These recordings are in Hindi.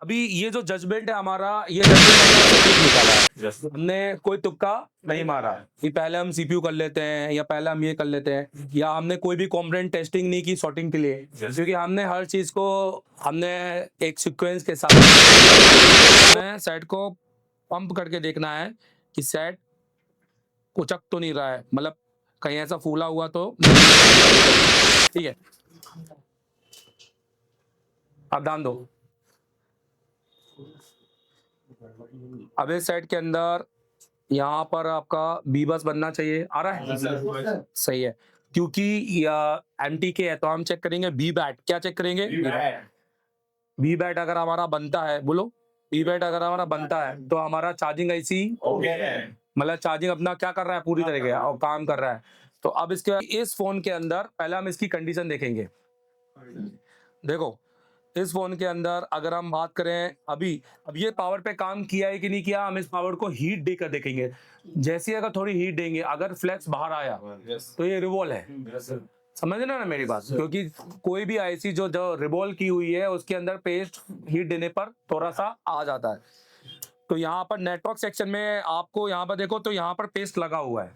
अभी ये जो जजमेंट है हमारा, ये जजमेंट निकाला है, हमने कोई तुक्का नहीं मारा कि पहले हम सीपीयू कर लेते हैं या पहले हम ये कर लेते हैं, या हमने कोई भी कॉम्पोनेंट टेस्टिंग नहीं की सॉर्टिंग के लिए, क्योंकि हमने हर चीज को हमने एक सीक्वेंस के साथ हमें सेट को पंप करके देखना है कि सेट उचक तो नहीं रहा है, मतलब कहीं ऐसा फूला हुआ तो ठीक है। आप ध्यान दो, अब इस सेट के अंदर यहाँ पर आपका बी बस बनना चाहिए, आ रहा है? सही है, क्योंकि एमटी के है तो हम चेक करेंगे बी बैट, क्या चेक करेंगे? बी बैट अगर हमारा बनता है, बोलो, बी बैट अगर हमारा बनता है तो हमारा चार्जिंग आईसी मतलब चार्जिंग अपना क्या कर रहा है पूरी तरीके और काम कर रहा है। तो अब इसके इस फोन के अंदर पहले हम इसकी कंडीशन देखेंगे। देखो इस फोन के अंदर अगर हम बात करें अभी, अब ये पावर पे काम किया है कि नहीं किया, हम इस पावर को हीट देकर देखेंगे। जैसे अगर थोड़ी हीट देंगे, अगर फ्लैक्स बाहर आया तो ये रिवॉल्व है, समझ ना मेरी बात, क्योंकि कोई भी आईसी जो रिवॉल्व की हुई है उसके अंदर पेस्ट हीट देने पर थोड़ा सा आ जाता है। तो यहाँ पर नेटवर्क सेक्शन में आपको यहाँ पर देखो तो यहाँ पर पेस्ट लगा हुआ है,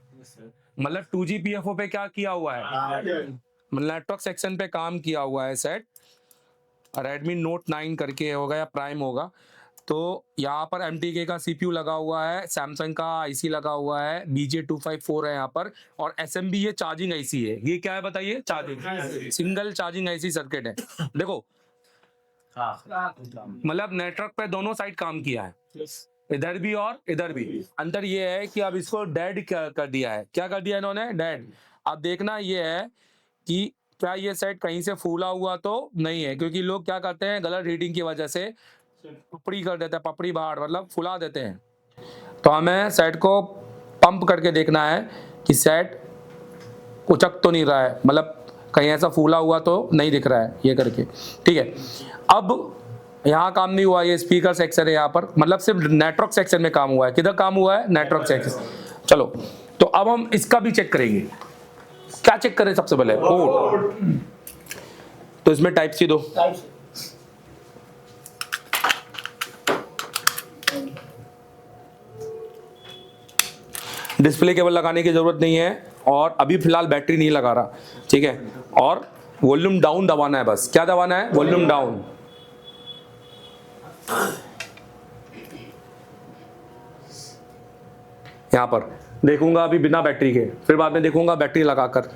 मतलब 2GPFO पे क्या किया हुआ है, नेटवर्क सेक्शन पे काम किया हुआ है सेट। Redmi Note 9 करके होगा या प्राइम होगा। तो यहाँ पर MTK का CPU लगा हुआ है, सैमसंग का IC लगा हुआ है, BJ254 है यहाँ पर, और SMB ये चार्जिंग IC है। ये क्या है बताइए? Charging, single charging IC circuit है। देखो मतलब नेटवर्क पे दोनों साइड काम किया है, इधर भी और इधर भी। अंतर ये है कि अब इसको डेड कर दिया है। क्या कर दिया इन्होंने? डेड। अब देखना ये है कि क्या ये सेट कहीं से फूला हुआ तो नहीं है, क्योंकि लोग क्या करते हैं गलत रीडिंग की वजह से पपड़ी कर देते हैं, पपड़ी बाहर मतलब फुला देते हैं। तो हमें सेट को पंप करके देखना है कि सेट उचक तो नहीं रहा है, मतलब कहीं ऐसा फूला हुआ तो नहीं दिख रहा है, ये करके ठीक है। अब यहाँ काम नहीं हुआ, ये स्पीकर सेक्शन है यहाँ पर, मतलब सिर्फ नेटवर्क सेक्शन में काम हुआ है। किधर काम हुआ है? Network section. चलो तो अब हम इसका भी चेक करेंगे। क्या चेक करें सबसे पहले? पोर्ट। तो इसमें टाइप सी दो, डिस्प्ले केबल लगाने की जरूरत नहीं है, और अभी फिलहाल बैटरी नहीं लगा रहा, ठीक है। और वॉल्यूम डाउन दबाना है बस। क्या दबाना है? Volume down. यहां पर देखूंगा अभी बिना बैटरी के, फिर बाद में देखूंगा बैटरी लगाकर।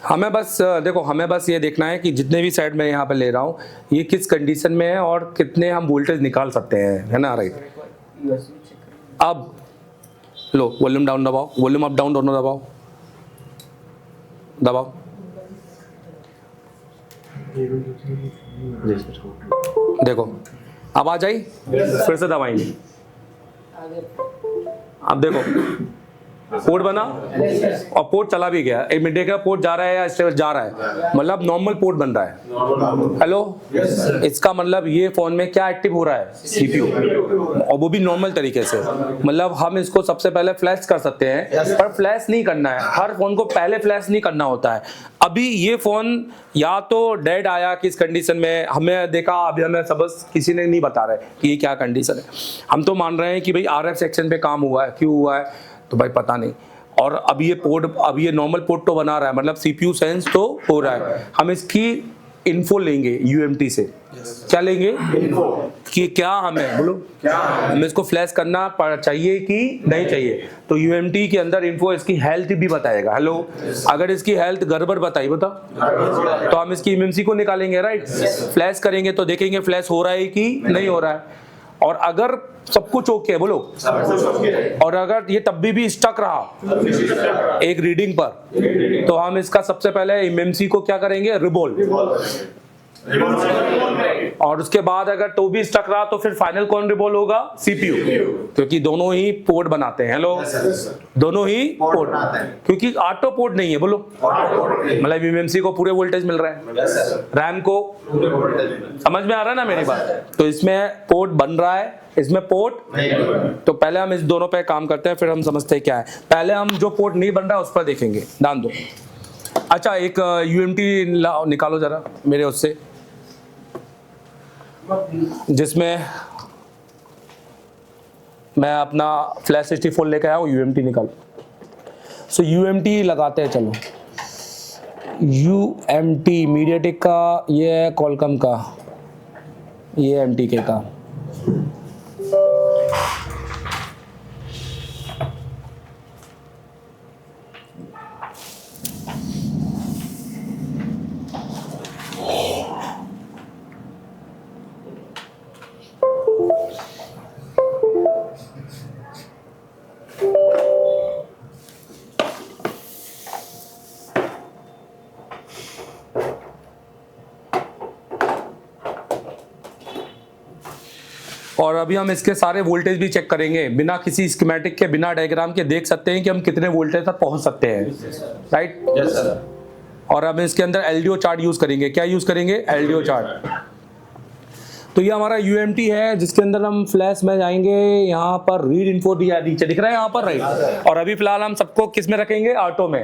हमें बस देखो, हमें बस ये देखना है कि जितने भी साइड में यहाँ पे ले रहा हूँ ये किस कंडीशन में है और कितने हम वोल्टेज निकाल सकते हैं, है ना? राइट। अब लो वॉल्यूम डाउन दबाओ, वॉल्यूम अप डाउन दोनों दबाओ, दबाओ। देखो अब आ जाई, फिर से दबाएंगे। अब देखो पोर्ट बना और पोर्ट चला भी गया। एक मिनट का पोर्ट जा रहा है या स्टेबल जा रहा है, मतलब नॉर्मल पोर्ट बन रहा है। हेलो, इसका मतलब ये फोन में क्या एक्टिव हो रहा है? सीपीयू, और वो भी नॉर्मल तरीके से। मतलब हम इसको सबसे पहले फ्लैश कर सकते हैं, पर फ्लैश नहीं करना है, हर फोन को पहले फ्लैश नहीं करना होता है। अभी ये फोन या तो डेड आया किस कंडीशन में, हमें देखा अभी, हमें सब किसी ने नहीं बता रहे कि ये क्या कंडीशन है। हम तो मान रहे हैं कि भाई RF सेक्शन पे काम हुआ है, क्यों हुआ है तो भाई पता नहीं। और अब ये पोर्ट, अब ये नॉर्मल पोर्ट तो बना रहा है, मतलब सीपीयू सेंस तो हो रहा है। हम इसकी इन्फो लेंगे UMT से। क्या लेंगे? इन्फो। कि क्या हमें, बोलो क्या हमें इसको फ्लैश करना चाहिए कि नहीं चाहिए? तो UMT के अंदर इन्फो इसकी हेल्थ भी बताएगा। हेलो, अगर इसकी हेल्थ गड़बड़ बताई बता तो हम इसकी MMC को निकालेंगे, राइट। फ्लैश करेंगे तो देखेंगे फ्लैश हो रहा है कि नहीं हो रहा है। और अगर सब कुछ ओके है, बोलो, और अगर ये तब भी स्टक रहा एक रीडिंग पर, तो हम इसका सबसे पहले MMC को क्या करेंगे? रिवॉल्व। और उसके बाद अगर तो भी स्टक रहा तो फिर फाइनल कौन रिवॉल्व होगा? सीपीयू, क्योंकि दोनों ही पोर्ट बनाते हैं। हेलो, दोनों ही पोर्ट, क्योंकि ऑटो पोर्ट नहीं है, बोलो, मतलब यूएमसी को पूरे वोल्टेज मिल रहा है, रैम को, समझ में आ रहा है ना मेरी बात? तो इसमें पोर्ट बन रहा है, इसमें पोर्ट, तो पहले हम इस दोनों पे काम करते हैं, फिर हम समझते हैं क्या है। पहले हम जो पोर्ट नहीं बन रहा है उस पर देखेंगे, ध्यान दो। अच्छा, एक यूएमटी निकालो जरा मेरे उससे, जिसमें मैं अपना फ्लैश 64 लेके आया हूँ, यूएमटी निकालो। सो यूएमटी लगाते हैं, चलो यूएमटी मीडियाटेक का, ये है कॉलकम का, ये एमटीके का। और अभी हम इसके सारे वोल्टेज भी चेक करेंगे, बिना किसी स्कीमेटिक के, बिना डायग्राम के देख सकते हैं कि हम कितने वोल्टेज तक पहुंच सकते हैं, राइट? Yes sir. और हम इसके अंदर एलडीओ चार्ट यूज करेंगे। क्या यूज करेंगे? LDO chart. तो ये हमारा यूएमटी है, जिसके अंदर हम फ्लैश में जाएंगे, यहाँ पर रीड इन्फो दिया नीचे दिख रहा है यहाँ पर, राइट? और अभी फिलहाल हम सबको किस में रखेंगे? ऑटो में।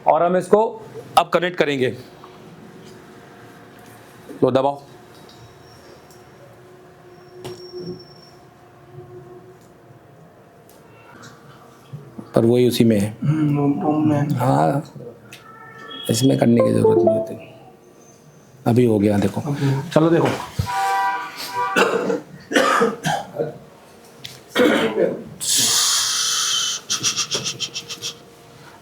और हम इसको अब कनेक्ट करेंगे, तो दबाओ, पर वही उसी में है। हाँ, इसमें करने की जरूरत नहीं होती। अभी हो गया, देखो, चलो देखो,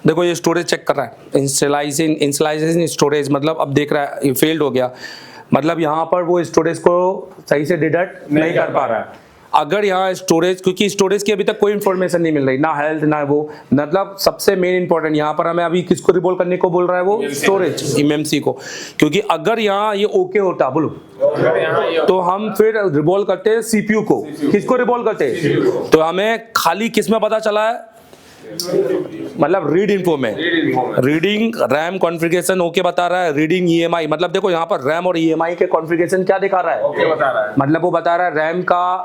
देखो ये स्टोरेज चेक कर रहा है, इंस्टॉलाइजेशन स्टोरेज, मतलब अब देख रहा है ये फेल्ड हो गया, मतलब यहाँ पर वो स्टोरेज को सही से डिटेक्ट नहीं कर पा रहा है। अगर यहाँ स्टोरेज, क्योंकि स्टोरेज की अभी तक कोई इन्फॉर्मेशन नहीं मिल रही, ना हेल्थ ना वो, मतलब सबसे मेन इंपॉर्टेंट यहाँ पर हमें अभी किसको रिवॉल्व करने को बोल रहा है? वो स्टोरेज, एमएमसी को। क्योंकि अगर यहाँ ये ओके होता, बोलो, तो हम फिर रिवॉल्व करते हैं सीपीयू को। किसको रिवॉल्व करते हैं? तो हमें खाली किस में पता चला है? मतलब रीड इन्फो में, रीडिंग रैम कॉन्फ़िगरेशन ओके बता रहा है, रीडिंग ईएमआई, मतलब देखो यहाँ पर रैम और ईएमआई के कॉन्फ़िगरेशन क्या दिखा रहा है? ओके बता रहा है, मतलब वो बता रहा है रैम का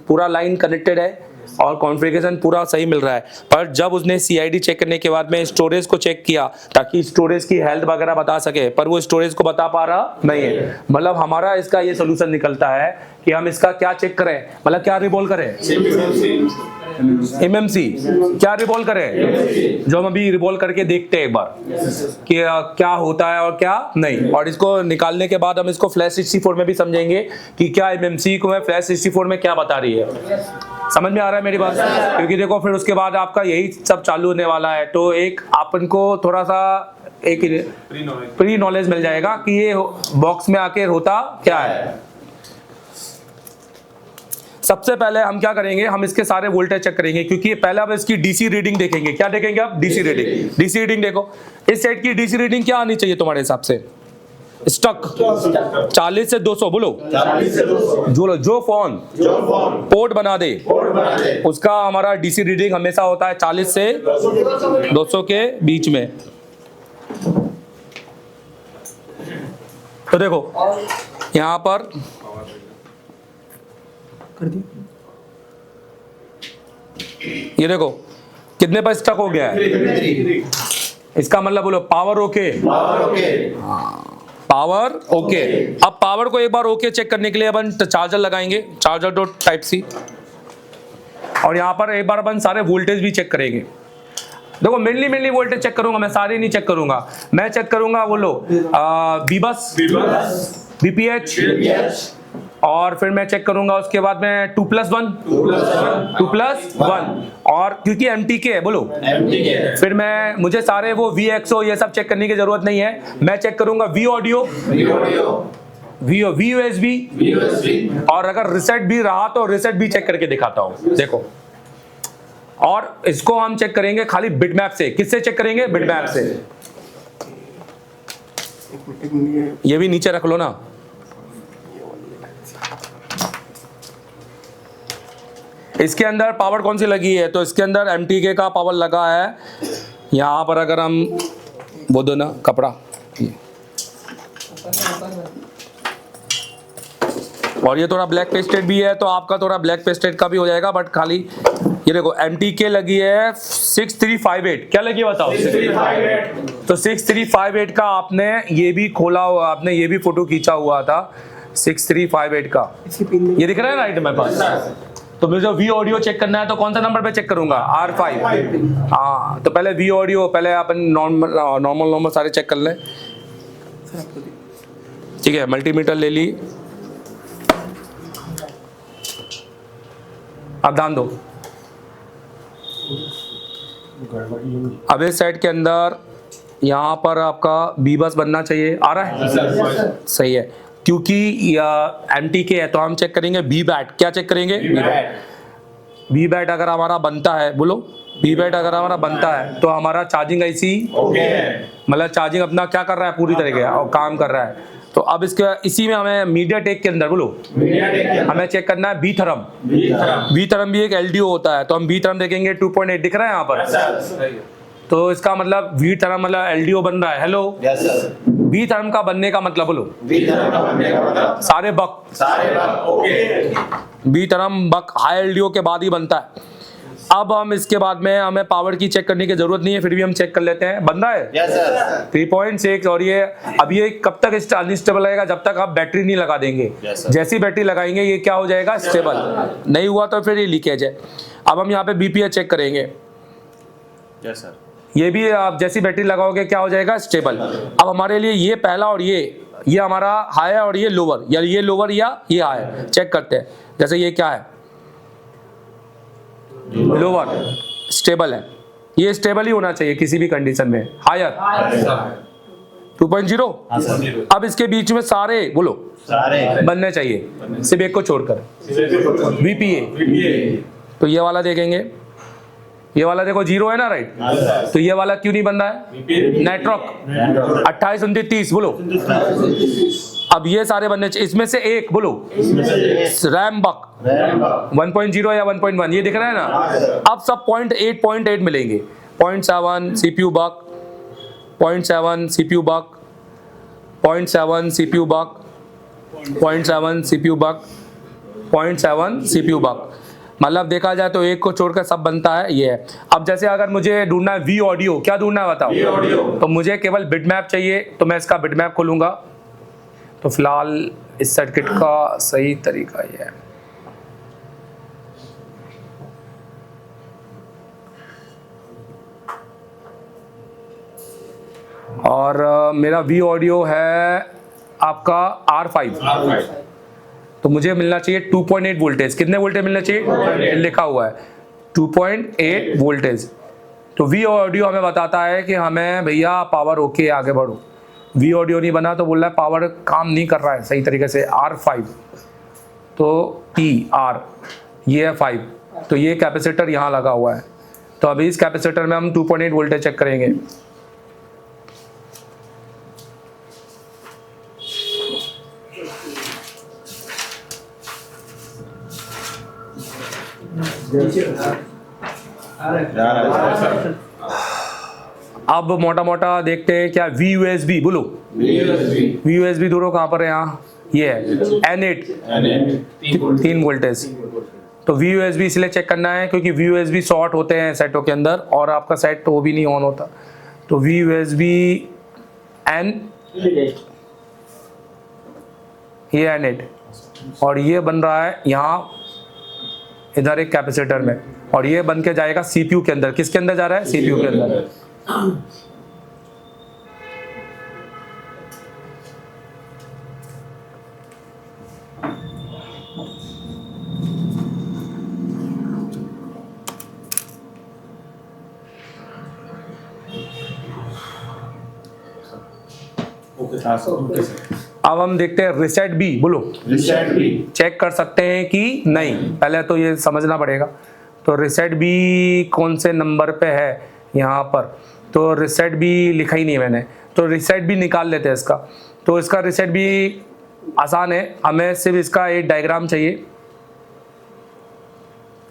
पूरा लाइन कनेक्टेड है और कॉन्फ़िगरेशन पूरा सही मिल रहा है। पर जब उसने सीआईडी चेक करने के बाद में स्टोरेज को चेक किया ताकि स्टोरेज की हेल्थ वगैरह बता सके, पर वो स्टोरेज को बता पा रहा नहीं है। मतलब हमारा इसका ये सोल्यूशन निकलता है कि हम इसका क्या चेक करें, मतलब क्या रिवॉल्व करें? एमएमसी। क्या रिवॉल्व करें? जो हम अभी रिवॉल्व करके देखते हैं एक बार कि क्या होता है और क्या नहीं। और इसको निकालने के बाद हम इसको फ्लैश 64 में भी समझेंगे कि क्या एमएमसी को फ्लैश 64 में क्या बता रही है। समझ में आ रहा है मेरी बात? क्योंकि देखो फिर उसके बाद आपका यही सब चालू होने वाला है, तो एक अपन को थोड़ा सा एक प्री नॉलेज मिल जाएगा कि ये बॉक्स में आके होता क्या है। सबसे पहले हम क्या करेंगे, हम इसके सारे वोल्टेज चेक करेंगे, क्योंकि पहले अब इसकी डीसी रीडिंग देखेंगे। क्या देखेंगे आप? DC reading. डीसी रीडिंग देखो, इस सेट की डीसी रीडिंग क्या आनी चाहिए तुम्हारे हिसाब से? स्टक 40 से 200, बोलो, जो फोन पोर्ट बना दे उसका हमारा डीसी रीडिंग हमेशा होता है 40 से 200 के बीच में। तो देखो यहां पर ये देखो कितने पर स्टक हो गया है, इसका मतलब बोलो पावर ओके, पावर ओके। अब पावर को एक बार ओके चेक करने के लिए अपन चार्जर लगाएंगे, चार्जर डॉट टाइप सी, और यहाँ पर एक बार अपन सारे वोल्टेज भी चेक करेंगे। देखो मेनली वोल्टेज चेक करूंगा मैं, सारे नहीं चेक करूंगा, मैं चेक करूंगा बोलो बीबस, बीपीएच, और फिर मैं चेक करूंगा उसके बाद में 2+1, और क्योंकि एमटीके है, बोलो फिर मैं, मुझे सारे वो वीएक्सओ ये सब चेक करने की जरूरत नहीं है, मैं चेक करूंगा वी ऑडियो, वी यूएसबी, और अगर रिसेट भी रहा तो रिसेट भी चेक करके दिखाता हूं। देखो, और इसको हम चेक करेंगे खाली बिटमैप से। किससे चेक करेंगे? बिटमैप से। ये भी नीचे रख लो ना, इसके अंदर पावर कौन सी लगी है, तो इसके अंदर MTK का पावर लगा है। यहाँ पर अगर हम वो दो ना कपड़ा, और ये थोड़ा ब्लैक पेस्टेड भी है, तो आपका थोड़ा ब्लैक पेस्टेड का भी हो जाएगा, बट खाली ये देखो MTK लगी है 6358। क्या लगी है बताओ? 6358। तो 6358 का आपने ये भी खोला हुआ, आपने ये भी फोटो खींचा हुआ था 6358 का, ये दिख रहा है राइट मेरे पास। तो मुझे वी ऑडियो चेक करना है तो कौन सा नंबर पे चेक करूंगा? R5। हाँ, तो पहले वी ऑडियो, पहले अपन नॉर्मल सारे चेक कर लें। ठीक है, मल्टीमीटर ले ली, अब ध्यान दो। अब इस साइड के अंदर यहाँ पर आपका बी बस बनना चाहिए, आ रहा है? सही है, क्योंकि MTK है तो हम चेक करेंगे बी बैट। क्या चेक करेंगे? बी बैट अगर हमारा बनता है, बोलो बी बैट अगर हमारा बनता है तो हमारा चार्जिंग ऐसी मतलब चार्जिंग अपना क्या कर रहा है पूरी तरीके और काम कर रहा है। तो अब इसके इसी में हमें मीडियाटेक के अंदर बोलो हमें चेक करना है बी थरम। बी थरम भी एक LDO होता है, तो हम बी थरम देखेंगे 2.8 दिख रहा है यहाँ पर। तो इसका मतलब वी थरम मतलब LDO बन रहा है। हेलो, बी थरम का बनने का मतलब बोलो सारे बक बी थरम बक हाई LDO के बाद ही बनता है। अब हम इसके बाद में हमें पावर की चेक करने की जरूरत नहीं है, फिर भी हम चेक कर लेते हैं। बंदा है 3.6 और ये अब ये कब तक अनस्टेबल रहेगा? जब तक आप बैटरी नहीं लगा देंगे। जैसी बैटरी लगाएंगे ये क्या हो जाएगा? स्टेबल। नहीं हुआ तो फिर ये लीकेज है। अब हम यहाँ पे BPH चेक करेंगे। ये भी आप जैसी बैटरी लगाओगे क्या हो जाएगा? स्टेबल। अब हमारे लिए ये पहला और ये हमारा हाई है और ये लोअर, या ये लोअर या ये हाई। चेक करते हैं, जैसे ये क्या है? लोअर स्टेबल है, ये स्टेबल ही होना चाहिए किसी भी कंडीशन में। हायर 2.0। अब इसके बीच में सारे बोलो बनने चाहिए, सिर्फ एक को छोड़कर VPA। तो ये वाला देखेंगे, ये वाला देखो 0 है ना, राइट? तो ये वाला क्यों नहीं बन रहा है? नेटवर्क 28 29 30 बोलो। अब ये सारे बनने चाहिए, इसमें से एक बोलो रैम बक 1.0 या 1.1, ये दिख रहा है ना। अब सब 0.8 मिलेंगे। 0.7 CPU बक, 0.7 CPU बक, 0.7 CPU बक, 0.7 CPU बक, 0.7 CPU बक। मतलब देखा जाए तो एक को छोड़कर सब बनता है ये है। अब जैसे अगर मुझे ढूंढना है वी ऑडियो, क्या ढूंढना है बताओ? तो मुझे केवल बिटमैप चाहिए, तो मैं इसका बिटमैप खोलूंगा। तो फिलहाल इस सर्किट का सही तरीका ये है। और मेरा वी ऑडियो है आपका R5। तो मुझे मिलना चाहिए 2.8 वोल्टेज। कितने वोल्टेज मिलना चाहिए? लिखा हुआ है 2.8 वोल्टेज। तो वी ऑडियो हमें बताता है कि हमें भैया पावर ओके आगे बढ़ो। वी ऑडियो नहीं बना तो बोल रहा है पावर काम नहीं कर रहा है सही तरीके से। R5 तो TR ये है 5, तो ये कैपेसिटर यहाँ लगा हुआ है। तो अभी इस कैपेसिटर में हम 2.8 वोल्टेज चेक करेंगे। अब मोटा मोटा देखते हैं क्या VUSB बोलो। VUSB दोनों कहाँ पर है? यहाँ ये है N8 3 वोल्टेज। तो VUSB इसलिए चेक करना है क्योंकि VUSB शॉर्ट होते हैं सेटों के अंदर और आपका सेट तो वो भी नहीं ऑन होता। तो VUSB N ये N8 और ये बन रहा है यहाँ इधर एक कैपेसिटर में, और ये बन के जाएगा CPU के अंदर। किसके अंदर जा रहा है? CPU के अंदर। अब हम देखते हैं रिसेट बी बोलो। चेक कर सकते हैं कि नहीं, पहले तो ये समझना पड़ेगा। तो रिसेट बी कौन से नंबर पे है यहाँ पर? तो रिसेट बी लिखा ही नहीं है मैंने, तो रिसेट बी निकाल लेते हैं इसका। तो इसका रिसेट बी आसान है, हमें सिर्फ इसका एक डायग्राम चाहिए।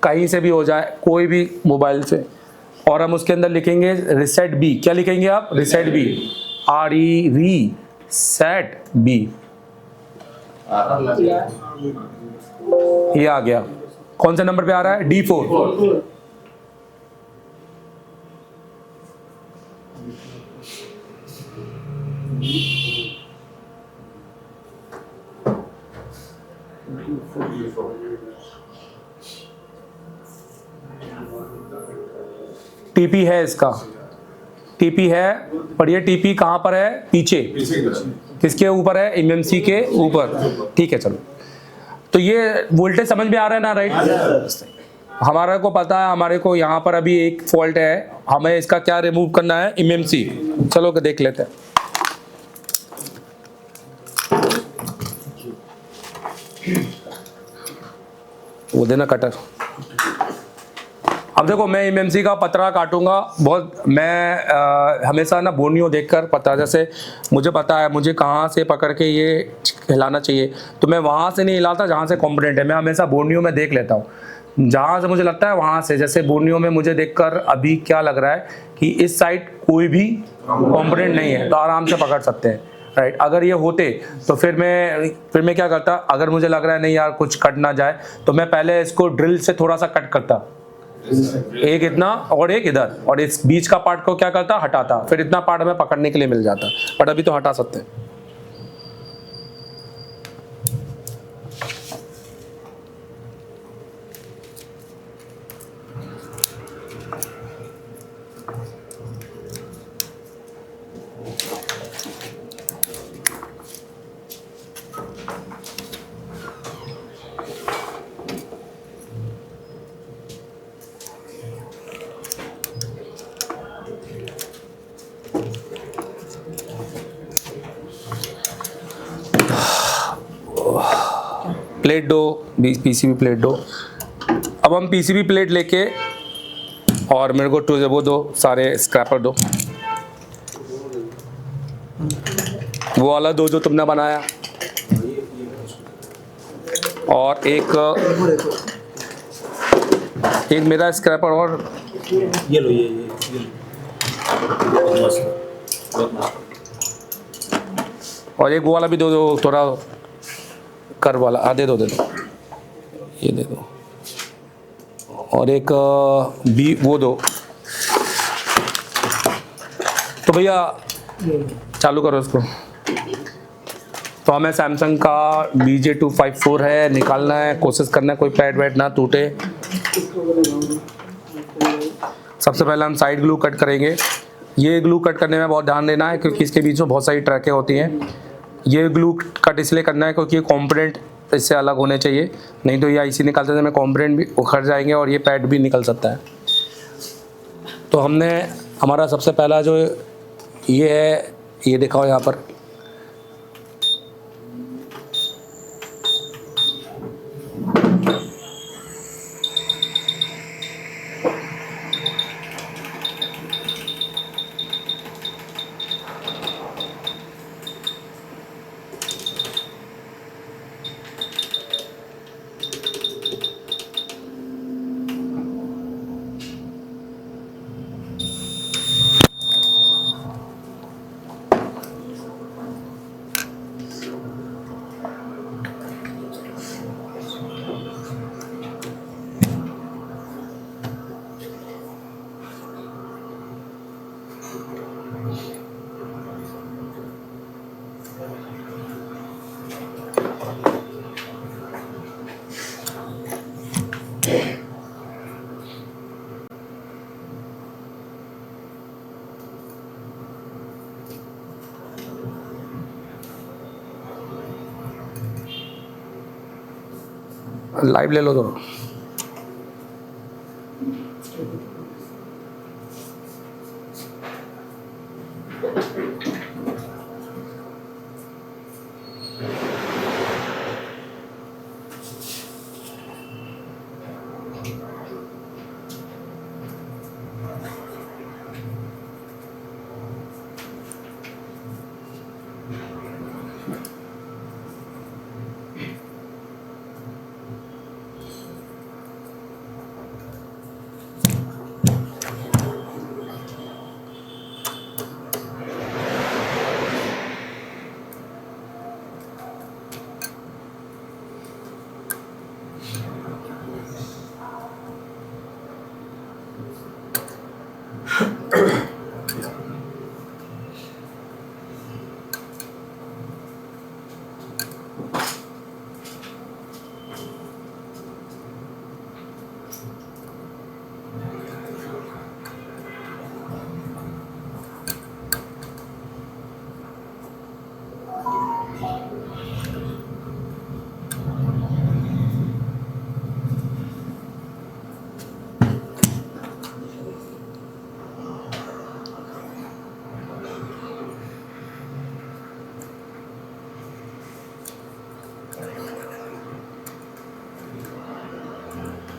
कहीं से भी हो जाए, कोई भी मोबाइल से, और हम उसके अंदर लिखेंगे रीसेट बी। क्या लिखेंगे आप? Reset B, set B. ये आ गया। कौन से नंबर पे आ रहा है? D4। टीपी है इसका, टीपी है, और ये टीपी कहाँ पर है? पीछे। किसके ऊपर है? एमएमसी के ऊपर। ठीक है, चलो। तो ये वोल्टेज समझ में आ रहा है ना? राइट। हमारा को पता है, हमारे को यहाँ पर अभी एक फॉल्ट है, हमें इसका क्या रिमूव करना है? एमएमसी। चलो देख लेते हैं। वो देना कटर। अब देखो, मैं एमएमसी का पतरा काटूंगा बहुत। मैं हमेशा ना बोर्नियो देखकर पता, जैसे मुझे पता है मुझे कहाँ से पकड़ के ये हिलाना चाहिए, तो मैं वहाँ से नहीं हिलाता जहाँ से कॉम्पोनेंट है। मैं हमेशा बोर्नियो में देख लेता हूँ, जहाँ से मुझे लगता है वहाँ से। जैसे बोर्नियो में मुझे देखकर अभी क्या लग रहा है कि इस साइड कोई भी कॉम्पोनेंट नहीं है, तो आराम से पकड़ सकते हैं। राइट। अगर ये होते तो फिर मैं क्या करता, अगर मुझे लग रहा है नहीं यार कुछ कट ना जाए, तो मैं पहले इसको ड्रिल से थोड़ा सा कट करता, एक इतना और एक इधर, और इस बीच का पार्ट को क्या करता? हटाता। फिर इतना पार्ट हमें पकड़ने के लिए मिल जाता। बट अभी तो हटा सकते हैं। प्लेट दो, पीसीबी प्लेट दो। अब हम पीसीबी प्लेट लेके, और मेरे को वो दो, सारे स्क्रैपर दो, वो वाला दो जो तुमने बनाया, और एक मेरा स्क्रैपर, और ये लो, ये और एक वो वाला भी दो थोड़ा कर वाला। दे दो, ये दे दो, और एक बी वो दो। तो भैया चालू करो इसको। तो हमें सैमसंग का BJ254 है, निकालना है, कोशिश करना है कोई पैड वैड ना टूटे। सबसे पहले हम साइड ग्लू कट करेंगे। ये ग्लू कट करने में बहुत ध्यान देना है, क्योंकि इसके बीच में बहुत सारी ट्रैकें होती हैं। ये ग्लू कट इसलिए करना है क्योंकि ये कॉम्पोनेंट इससे अलग होने चाहिए, नहीं तो ये आईसी निकालते समय कॉम्पोनेंट भी उखड़ जाएंगे और ये पैड भी निकल सकता है। तो हमारा सबसे पहला जो ये है, ये दिखाओ यहाँ पर। लाइव ले लो तो।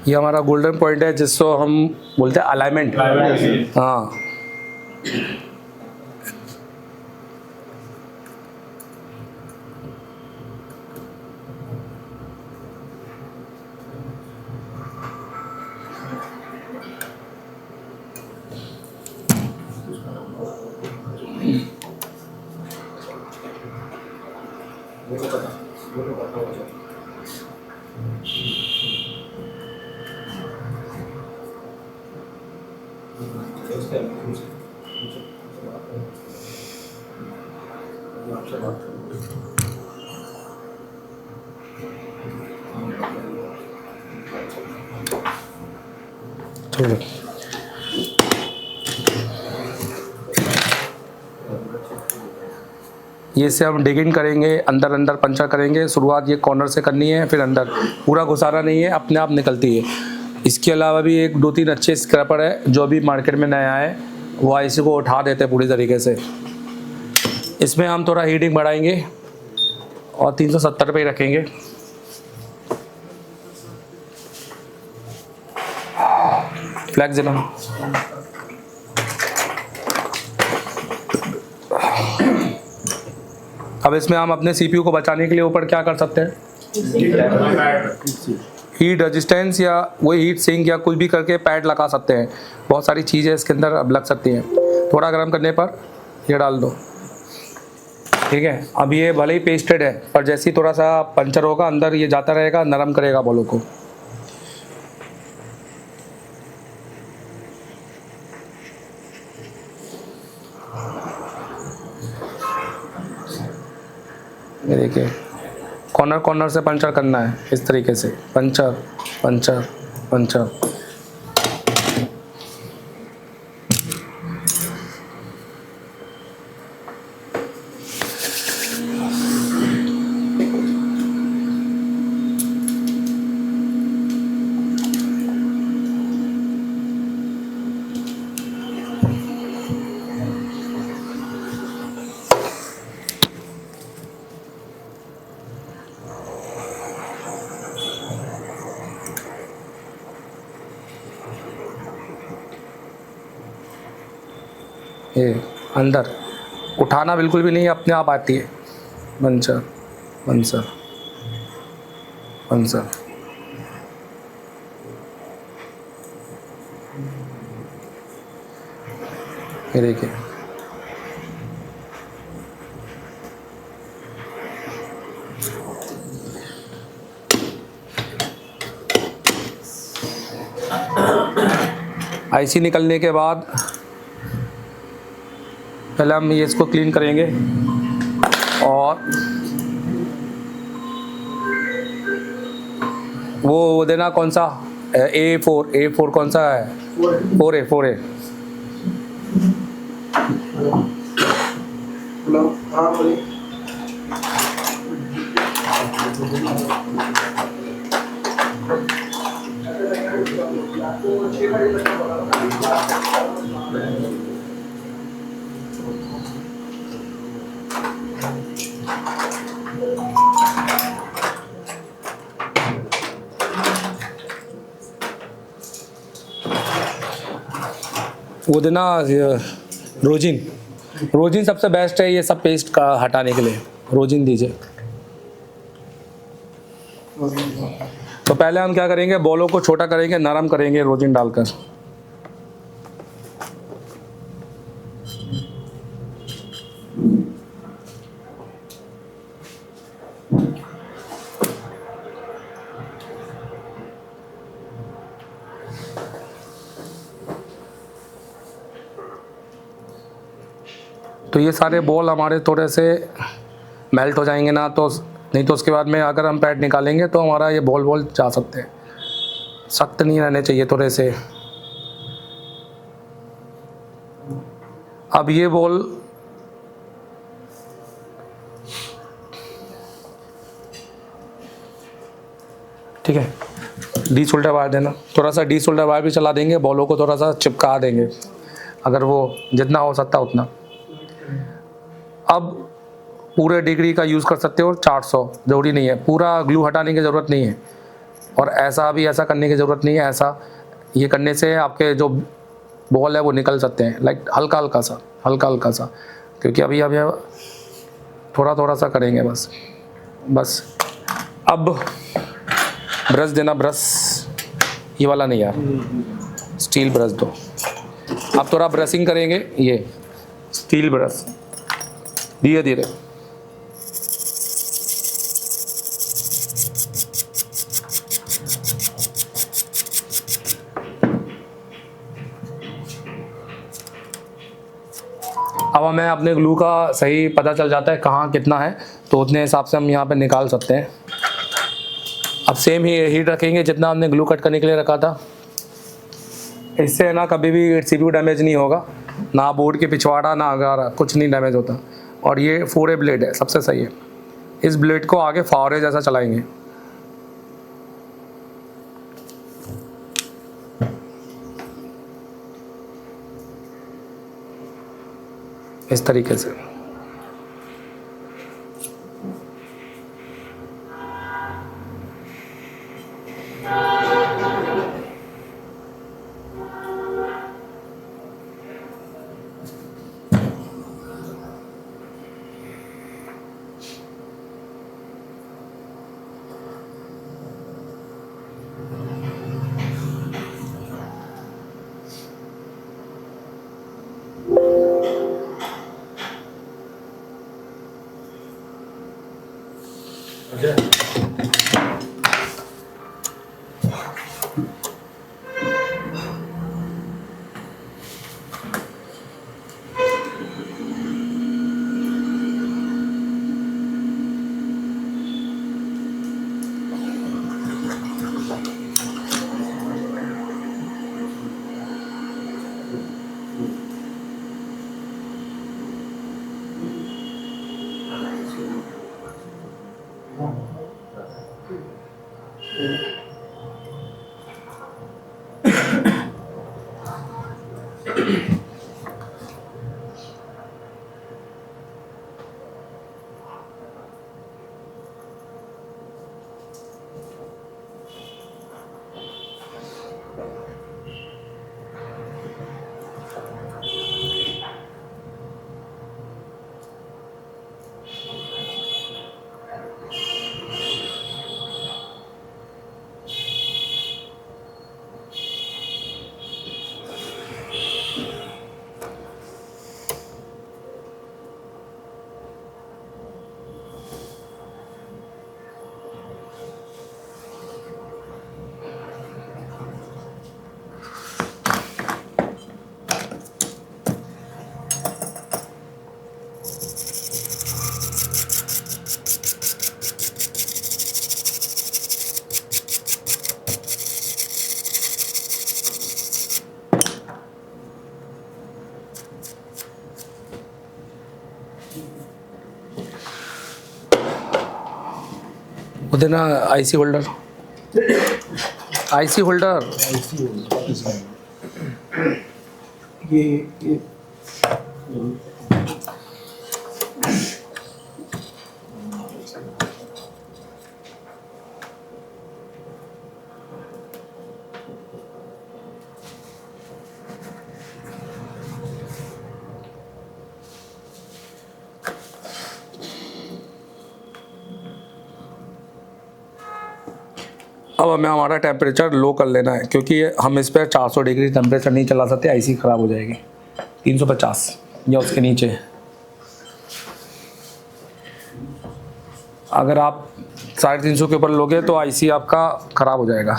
ये हमारा गोल्डन पॉइंट है जिसको हम बोलते हैं अलाइनमेंट। हाँ, चलो ये से हम डिगिंग करेंगे, अंदर अंदर पंचर करेंगे। शुरुआत ये कॉर्नर से करनी है, फिर अंदर, पूरा घुसाना नहीं है, अपने आप निकलती है। इसके अलावा भी एक दो तीन अच्छे स्क्रैपर है जो अभी मार्केट में नया है, वो आईसी को उठा देते हैं पूरी तरीके से। इसमें हम थोड़ा हीटिंग बढ़ाएंगे और 370 पे ही रखेंगे। फ्लैक्सिबल। अब इसमें हम अपने सीपीयू को बचाने के लिए ऊपर क्या कर सकते हैं, हीट रेजिस्टेंस या वही हीट सिंक या कुछ भी करके पैड लगा सकते हैं। बहुत सारी चीज़ें इसके अंदर अब लग सकती हैं। थोड़ा गर्म करने पर ये डाल दो, ठीक है। अब ये भले ही पेस्टेड है पर जैसे ही थोड़ा सा पंचर होगा अंदर ये जाता रहेगा, नरम करेगा बॉलों को। ये देखिए कॉर्नर कॉर्नर से पंचर करना है, इस तरीके से पंचर पंचर पंचर। ये अंदर उठाना बिल्कुल भी नहीं, अपने आप आती है। Puncture puncture puncture. ये देखिए आईसी निकलने के बाद पहले हम ये इसको क्लीन करेंगे और वो देना कौन सा A4 कौन सा है, 4A। वो देना रोजिन सबसे बेस्ट है ये सब पेस्ट का हटाने के लिए, रोजिन दीजिए। तो पहले हम क्या करेंगे, बॉलों को छोटा करेंगे, नरम करेंगे रोजिन डालकर। तो ये सारे बॉल हमारे थोड़े से मेल्ट हो जाएंगे ना, तो नहीं तो उसके बाद में अगर हम पैड निकालेंगे तो हमारा ये बॉल जा सकते हैं। सख्त नहीं रहने चाहिए थोड़े से। अब ये बॉल ठीक है, डी सोल्डर वायर देना, थोड़ा सा डी सोल्डर वायर भी चला देंगे, बॉलों को थोड़ा सा चिपका देंगे अगर वो जितना हो सकता उतना। अब पूरे डिग्री का यूज़ कर सकते हो, 400 ज़रूरी नहीं है, पूरा ग्लू हटाने की ज़रूरत नहीं है। और ऐसा भी ऐसा करने की ज़रूरत नहीं है, ऐसा ये करने से आपके जो बॉल है वो निकल सकते हैं, लाइक हल्का हल्का सा, क्योंकि अभी अभी थोड़ा थोड़ा सा करेंगे बस। अब ब्रश देना, ब्रश ये वाला नहीं यार, स्टील ब्रश दो। अब थोड़ा ब्रशिंग करेंगे, ये स्टील ब्रश धीरे धीरे। अब हमें अपने ग्लू का सही पता चल जाता है कहाँ कितना है, तो उतने हिसाब से हम यहाँ पे निकाल सकते हैं। अब सेम ही हीट रखेंगे जितना हमने ग्लू कट करने के लिए रखा था। इससे ना कभी भी CPU डैमेज नहीं होगा, ना बोर्ड के पिछवाड़ा ना अगारा, कुछ नहीं डैमेज होता। और ये 4A ब्लेड है, सबसे सही है। इस ब्लेड को आगे फावरे जैसा चलाएंगे, इस तरीके से। उधर ना IC होल्डर, IC होल्डर ये अब हमें हमारा टेम्परेचर लो कर लेना है, क्योंकि हम इस पर 400 डिग्री टेम्परेचर नहीं चला सकते, IC ख़राब हो जाएगी। 350 या उसके नीचे। अगर आप 350 के ऊपर लोगे तो IC आपका ख़राब हो जाएगा।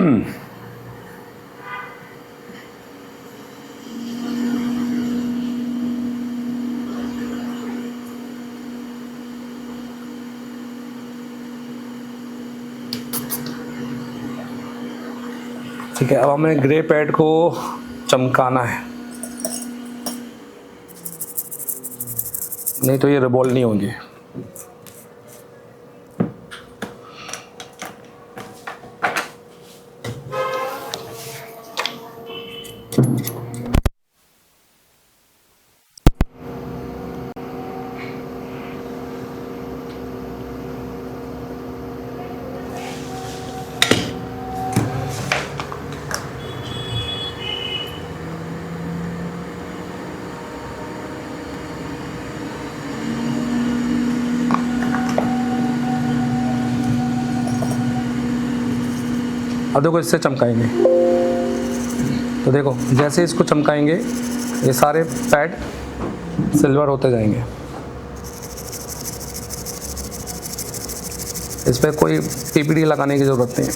ठीक है, अब हमें ग्रे पैड को चमकाना है, नहीं तो ये रिवॉल्व नहीं होंगे। अब देखो इससे चमकाएंगे, तो देखो जैसे इसको चमकाएंगे ये सारे पैड सिल्वर होते जाएंगे। इस पर कोई पीपीडी लगाने की ज़रूरत नहीं है।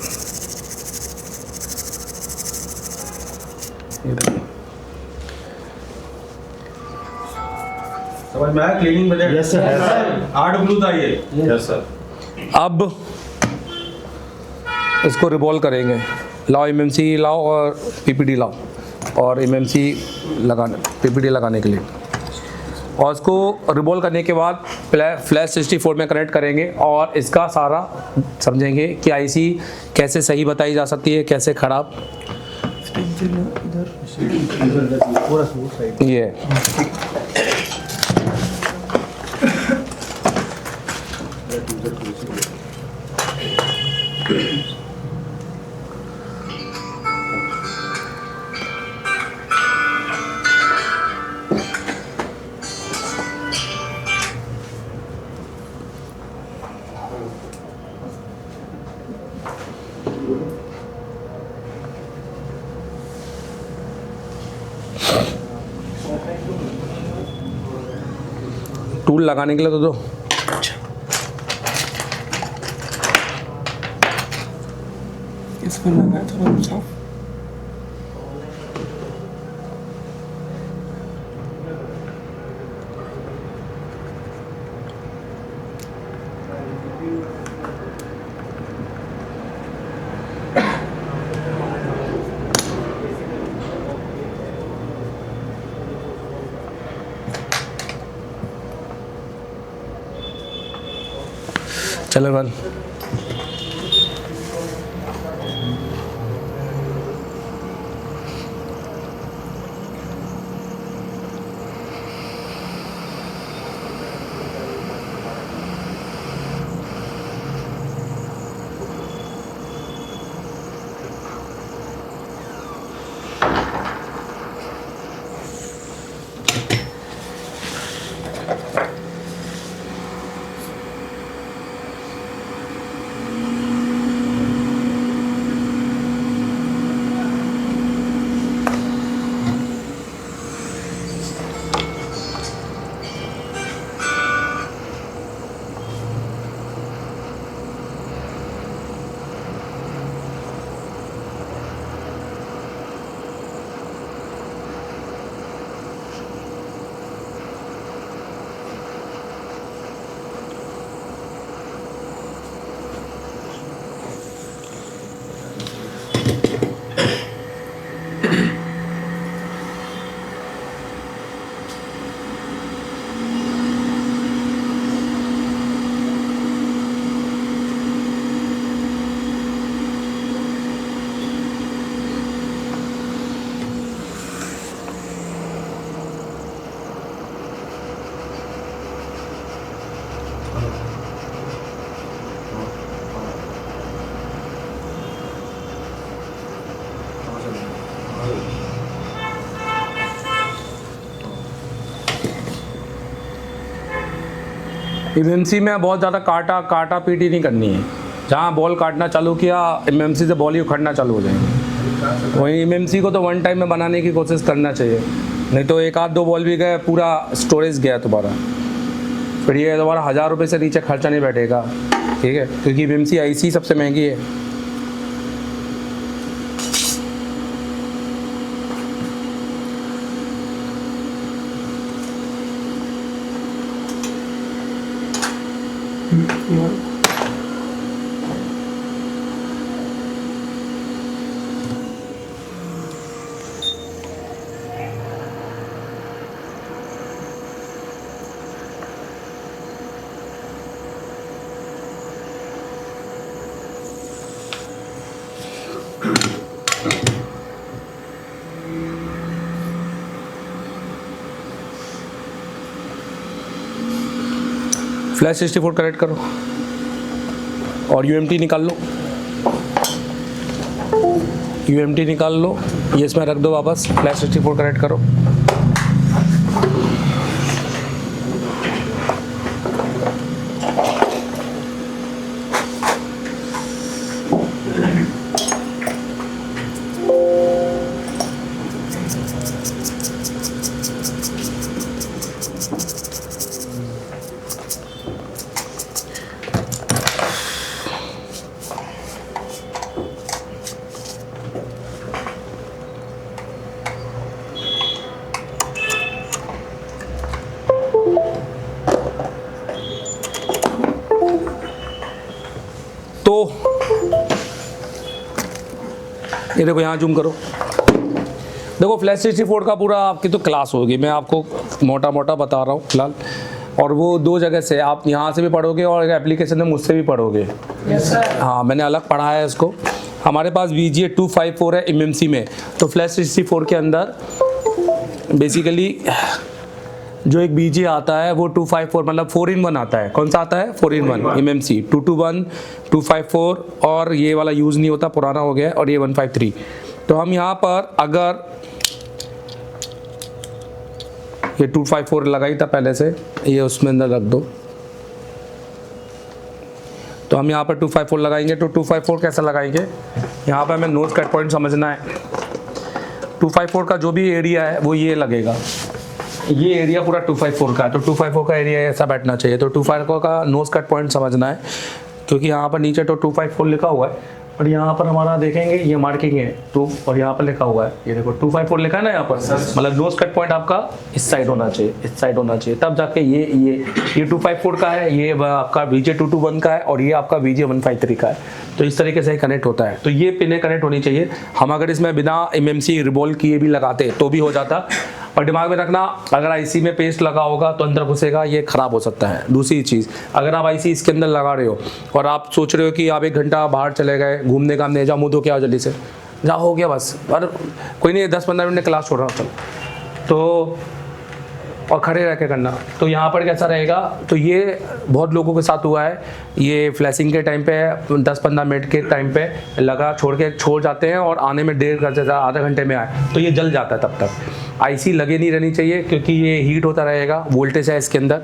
ये देखो समझ में आया? Cleaning budget? Yes sir. 8 blue था ये। Yes sir. अब इसको रिवॉल्व करेंगे। लाओ एमएमसी लाओ और पीपीडी लाओ, और एमएमसी लगाने पीपीडी लगाने के लिए, और इसको रिवॉल्व करने के बाद फ्लैश 64 में कनेक्ट करेंगे और इसका सारा समझेंगे कि आईसी कैसे सही बताई जा सकती है, कैसे खराब। ये टूल लगाने के लिए तो दो। इसमें लगा है थोड़ा साफ। चलो बन। एमएमसी में बहुत ज़्यादा काटा पीटी नहीं करनी है। जहाँ बॉल काटना चालू किया एमएमसी से बॉल ही उखड़ना चालू हो जाएंगे। वहीं एमएमसी को तो वन टाइम में बनाने की कोशिश करना चाहिए, नहीं तो एक आध दो बॉल भी गए पूरा स्टोरेज गया तुम्हारा, फिर ये दोबारा 1000 रुपये से नीचे खर्चा नहीं बैठेगा। ठीक है, क्योंकि एमएमसी आईसी सबसे महंगी है। Yeah. फ्लैश 64 कनेक्ट करो और यूएमटी निकाल लो, यूएमटी निकाल लो, ये इसमें रख दो वापस, फ्लैश 64 कनेक्ट करो। तो ये देखो यहाँ जूम करो, देखो फ्लैश 64 का पूरा आपकी तो क्लास होगी, मैं आपको मोटा मोटा बता रहा हूँ फिलहाल। और वो दो जगह से आप यहाँ से भी पढ़ोगे और एप्लीकेशन में मुझसे भी पढ़ोगे। हाँ, मैंने अलग पढ़ा है इसको। हमारे पास VGA 254 है MMC में, तो फ्लैश 64 के अंदर बेसिकली जो एक BGA आता है वो 254 मतलब 4-in-1 आता है। कौन सा आता है? 4-in-1 MMC 221 254, और ये वाला यूज़ नहीं होता, पुराना हो गया है, और ये 153। तो हम यहाँ पर अगर ये 254 लगाई था पहले से, ये उसमें अंदर रख दो, तो हम यहाँ पर 254 लगाएंगे। तो 254 कैसे लगाएंगे, यहाँ पर हमें नोज कट पॉइंट समझना है। 254 का जो भी एरिया है वो ये लगेगा, ये एरिया पूरा 254 का है, तो 254 का एरिया ऐसा बैठना चाहिए। तो 254 का नोज कट पॉइंट समझना है, क्योंकि यहाँ पर नीचे तो 254 लिखा हुआ है, और यहाँ पर हमारा देखेंगे ये मार्किंग है तो, और यहाँ पर लिखा हुआ है, ये देखो 254 लिखा है ना यहाँ पर, मतलब नोज कट पॉइंट आपका इस साइड होना चाहिए, इस साइड होना चाहिए, तब जाके ये 254 का है, ये आपका VGA 221 का है, और ये आपका VGA 153 का है। तो इस तरीके से कनेक्ट होता है। तो ये पिनें कनेक्ट होनी चाहिए। हम अगर इसमें बिना MMC रिवॉल्व किए भी लगाते तो भी हो जाता। और दिमाग में रखना, अगर IC में पेस्ट लगा होगा तो अंदर घुसेगा, ये खराब हो सकता है। दूसरी चीज़, अगर आप IC इसके अंदर लगा रहे हो और आप सोच रहे हो कि आप 1 घंटा बाहर चले गए घूमने का, नहीं, जाओ मुँह धो के आओ जल्दी से, जा हो गया बस, और कोई नहीं 10-15 मिनट क्लास छोड़ रहा हूँ, चल, तो और खड़े रह के करना। तो यहाँ पर कैसा रहेगा, तो ये बहुत लोगों के साथ हुआ है, ये फ्लैशिंग के टाइम पे 10-15 मिनट के टाइम पे लगा छोड़ जाते हैं, और आने में देर कर देता है, आधे घंटे में आए तो ये जल जाता है। तब तक IC लगे नहीं रहनी चाहिए, क्योंकि ये हीट होता रहेगा, वोल्टेज है इसके अंदर,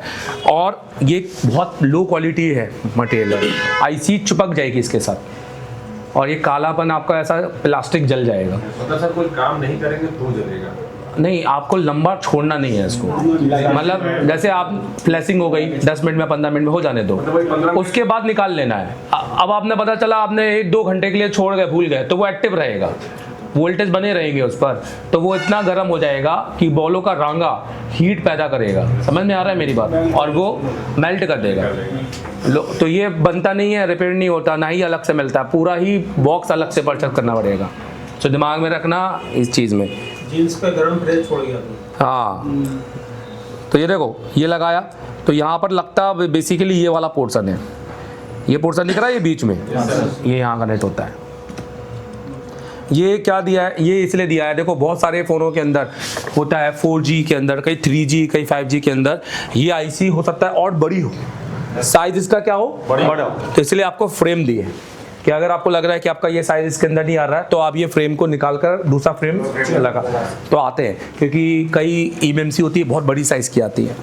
और ये बहुत लो क्वालिटी है मटेरियल है, IC चिपक जाएगी इसके साथ, और ये कालापन आपका ऐसा प्लास्टिक जल जाएगा। मतलब सर कोई काम नहीं करेंगे तो जलेगा? नहीं, आपको लंबा छोड़ना नहीं है इसको, मतलब जैसे आप फ्लैशिंग हो गई 10 मिनट में 15 मिनट में हो जाने दो, उसके बाद निकाल लेना है। अब आपने पता चला आपने 1-2 घंटे के लिए छोड़ गए, भूल गए, तो वो एक्टिव रहेगा, वोल्टेज बने रहेंगे उस पर, तो वो इतना गर्म हो जाएगा कि बॉलों का रांगा हीट पैदा करेगा। समझ में आ रहा है मेरी बात? और वो मेल्ट कर देगा। तो ये बनता नहीं है, रिपेयर नहीं होता, ना ही अलग से मिलता है, पूरा ही बॉक्स अलग से परचेज करना पड़ेगा। तो दिमाग में रखना इस चीज़ में। जीन्स पे गर्म फ्रेज छोड़ गया तो। हाँ, तो ये देखो ये लगाया, तो यहाँ पर लगता बेसिकली ये वाला पोर्शन है, ये पोर्शन दिख रहा है, ये बीच में, ये यहाँ कनेक्ट होता है। ये क्या दिया है, ये इसलिए दिया है, देखो बहुत सारे फ़ोनों के अंदर होता है 4G के अंदर, कई 3G कई 5G के अंदर ये IC हो सकता है और बड़ी हो, साइज इसका क्या हो, बड़ा हो, तो इसलिए आपको फ्रेम दिए कि अगर आपको लग रहा है कि आपका ये साइज इसके अंदर नहीं आ रहा है, तो आप ये फ्रेम को निकाल कर दूसरा फ्रेम लगा, तो आते हैं, क्योंकि कई MMC होती है बहुत बड़ी साइज़ की आती है,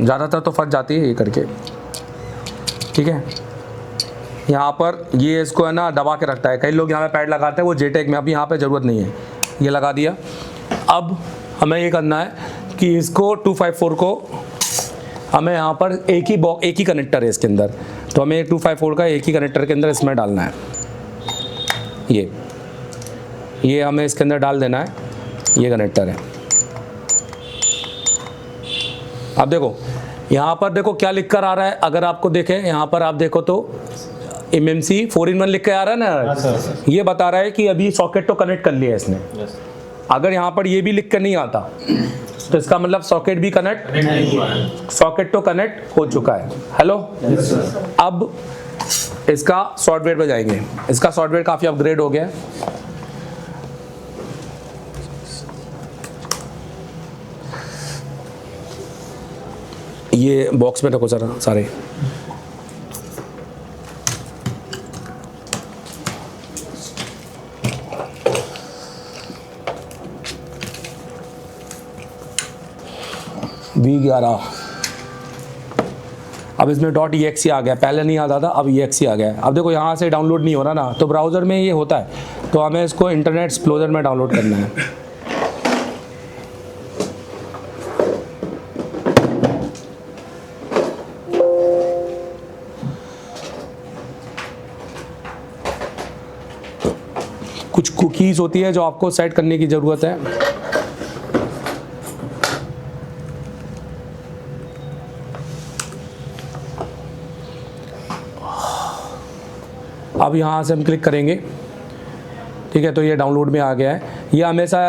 ज़्यादातर तो फट जाती है ये करके। ठीक है, यहाँ पर ये इसको है ना दबा के रखता है, कई लोग यहाँ पे पैड लगाते हैं वो JTAG में, अभी यहाँ पे ज़रूरत नहीं है, ये लगा दिया। अब हमें ये करना है कि इसको 254 को हमें यहाँ पर एक ही कनेक्टर है इसके अंदर, तो हमें 254 का एक ही कनेक्टर के अंदर इसमें डालना है, ये हमें इसके अंदर डाल देना है, ये कनेक्टर है। अब देखो यहाँ पर देखो क्या लिख कर आ रहा है, अगर आपको देखें यहाँ पर आप देखो तो MMC 4-in-1 लिख के आ रहा है ना, ये बता रहा है कि अभी सॉकेट तो कनेक्ट कर लिया है इसने। अगर यहाँ पर ये भी लिख कर नहीं आता तो इसका मतलब सॉकेट भी कनेक्ट, सॉकेट तो कनेक्ट हो चुका है। हेलो, अब इसका सॉफ्टवेयर पे जाएंगे। इसका सॉफ्टवेयर काफ़ी अपग्रेड हो गया है। ये बॉक्स में रखो जरा सारे। V11 अब इसमें .exe आ गया, पहले नहीं आता था, अब exe आ गया है। अब देखो यहाँ से डाउनलोड नहीं हो रहा ना, तो ब्राउज़र में ये होता है, तो हमें इसको इंटरनेट एक्सप्लोरर में डाउनलोड करना है। कुछ कुकीज़ होती है जो आपको सेट करने की ज़रूरत है। अब यहाँ से हम क्लिक करेंगे, ठीक है, तो ये डाउनलोड में आ गया है। ये हमेशा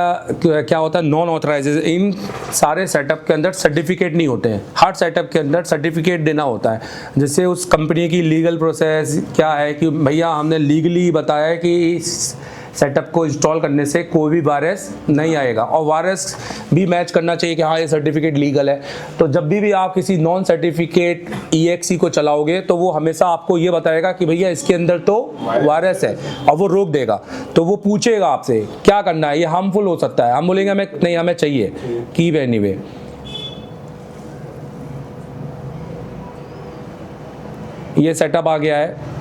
क्या होता है, नॉन ऑथराइजेज, इन सारे सेटअप के अंदर सर्टिफिकेट नहीं होते हैं। हर सेटअप के अंदर सर्टिफिकेट देना होता है, जिससे उस कंपनी की लीगल प्रोसेस क्या है कि भैया हमने लीगली बताया कि इस सेटअप को इंस्टॉल करने से कोई भी वायरस नहीं आएगा, और वायरस भी मैच करना चाहिए कि हाँ ये सर्टिफिकेट लीगल है। तो जब भी आप किसी नॉन सर्टिफिकेट EXE को चलाओगे तो वो हमेशा आपको ये बताएगा कि भैया इसके अंदर तो वायरस है, और वो रोक देगा। तो वो पूछेगा आपसे क्या करना है, ये हार्मफुल हो सकता है। हम बोलेंगे हमें नहीं, हमें चाहिए कीप एनीवे। ये सेटअप आ गया है।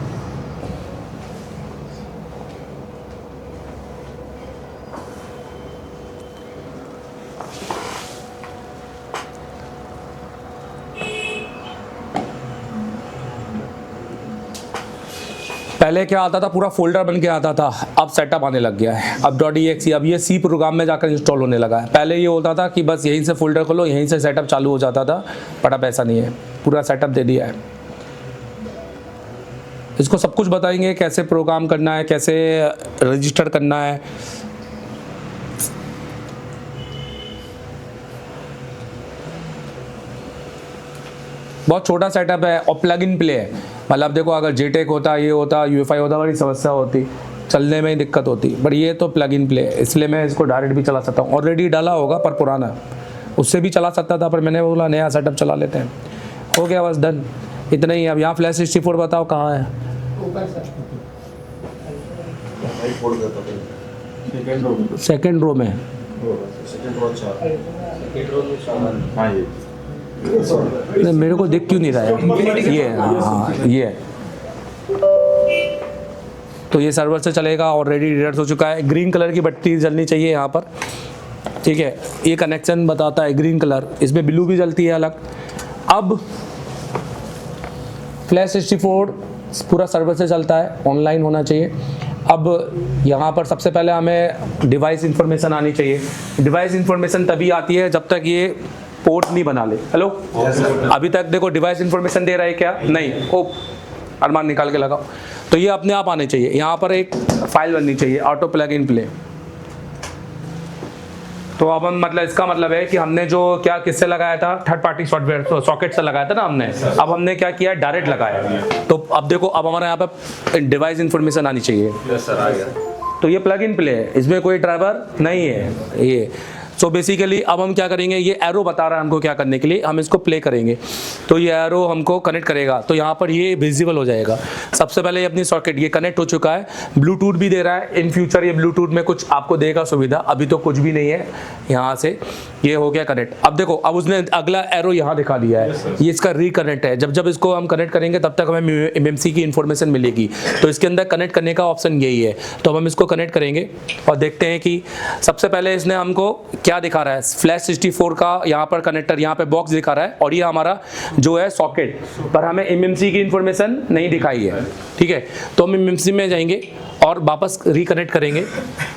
पहले क्या आता था, पूरा फोल्डर बन के आता था, अब सेटअप आने लग गया है। अब .exe, अब ये C प्रोग्राम में जाकर इंस्टॉल होने लगा है। पहले ये होता था कि बस यहीं से फोल्डर खोलो, यहीं से सेटअप चालू हो जाता था, बट अब ऐसा नहीं है, पूरा सेटअप दे दिया है। इसको सब कुछ बताएंगे, कैसे प्रोग्राम करना है, कैसे रजिस्टर करना है। बहुत छोटा सेटअप है और प्लग इन प्ले है। मतलब देखो अगर JTAG होता, ये होता, UEFI होता, बड़ी समस्या होती, चलने में ही दिक्कत होती, बट ये तो प्लग इन प्ले है, इसलिए मैं इसको डायरेक्ट भी चला सकता हूँ। ऑलरेडी डाला होगा पर पुराना, उससे भी चला सकता था, पर मैंने बोला नया सेटअप चला लेते हैं। हो गया, बस डन, इतना ही। अब यहाँ फ्लैश 64 बताओ कहाँ है? सेकेंड रो में। नहीं, मेरे को दिख क्यों नहीं रहा है ये? हाँ ये, तो ये सर्वर से चलेगा, ऑलरेडी रिडर्स हो चुका है। ग्रीन कलर की बत्ती जलनी चाहिए यहाँ पर, ठीक है, ये कनेक्शन बताता है ग्रीन कलर, इसमें ब्लू भी जलती है अलग। अब फ्लैश 64 पूरा सर्वर से चलता है, ऑनलाइन होना चाहिए। अब यहाँ पर सबसे पहले हमें डिवाइस इंफॉर्मेशन आनी चाहिए। डिवाइस इंफॉर्मेशन तभी आती है जब तक ये पोर्ट नहीं बना ले। हेलो, अभी तक देखो डिवाइस इंफॉर्मेशन दे रहा है क्या? नहीं। ओ अरमान निकाल के लगाओ। तो ये अपने आप आने चाहिए। यहाँ पर एक फाइल बननी चाहिए, ऑटो प्लग इन प्ले। तो अब हम मतलब इसका मतलब है कि हमने जो क्या किससे लगाया था, थर्ड पार्टी सॉफ्टवेयर तो सॉकेट से लगाया था ना हमने, अब हमने क्या किया, डायरेक्ट लगाया। तो अब देखो, अब हमारे यहाँ पे डिवाइस इंफॉर्मेशन आनी चाहिए। यस सर, आ गया। तो ये प्लग इन प्ले है, इसमें कोई ड्राइवर नहीं है ये। सो बेसिकली अब हम क्या करेंगे, ये एरो बता रहा है हमको क्या करने के लिए, हम इसको प्ले करेंगे तो ये एरो हमको कनेक्ट करेगा। तो यहाँ पर ये विजिबल हो जाएगा। सबसे पहले ये अपनी सॉकेट ये कनेक्ट हो चुका है, ब्लूटूथ भी दे रहा है। इन फ्यूचर ये ब्लूटूथ में कुछ आपको देगा सुविधा, अभी तो कुछ भी नहीं है। यहाँ से ये हो गया कनेक्ट। अब देखो, अब उसने अगला एरो यहाँ दिखा दिया है, ये इसका रिकनेक्ट है। जब इसको हम कनेक्ट करेंगे तब तक हमें MMC की इन्फॉर्मेशन मिलेगी। तो इसके अंदर कनेक्ट करने का ऑप्शन यही है। तो हम इसको कनेक्ट करेंगे और देखते हैं कि सबसे पहले इसने हमको क्या दिखा रहा है, फ्लैश 64 का यहाँ पर कनेक्टर, यहाँ पे बॉक्स दिखा रहा है, और ये हमारा जो है सॉकेट, पर हमें MMC की इंफॉर्मेशन नहीं दिखाई है। ठीक है, तो हम MMC में जाएंगे और वापस रिकनेक्ट करेंगे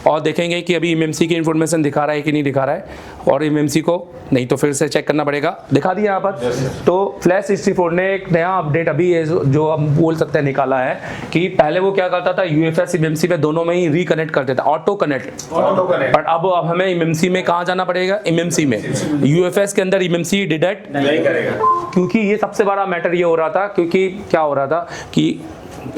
और देखेंगे कि अभी एमएमसी की इंफॉर्मेशन दिखा रहा है कि नहीं दिखा रहा है, और एमएमसी को नहीं तो फिर से चेक करना पड़ेगा। दिखा दिया यहाँ पर। तो फ्लैश 64 ने एक नया अपडेट अभी जो हम बोल सकते हैं निकाला है कि पहले वो क्या करता था, यूएफएस एमएमसी पे दोनों में ही रिकनेक्ट करते था, ऑटो कनेक्ट। बट अब हमें एमएमसी में कहाँ जाना पड़ेगा, एमएमसी में। यूएफएस के अंदर एमएमसी डिटेक्ट नहीं करेगा, क्योंकि ये सबसे बड़ा मैटर ये हो रहा था, क्योंकि क्या हो रहा था कि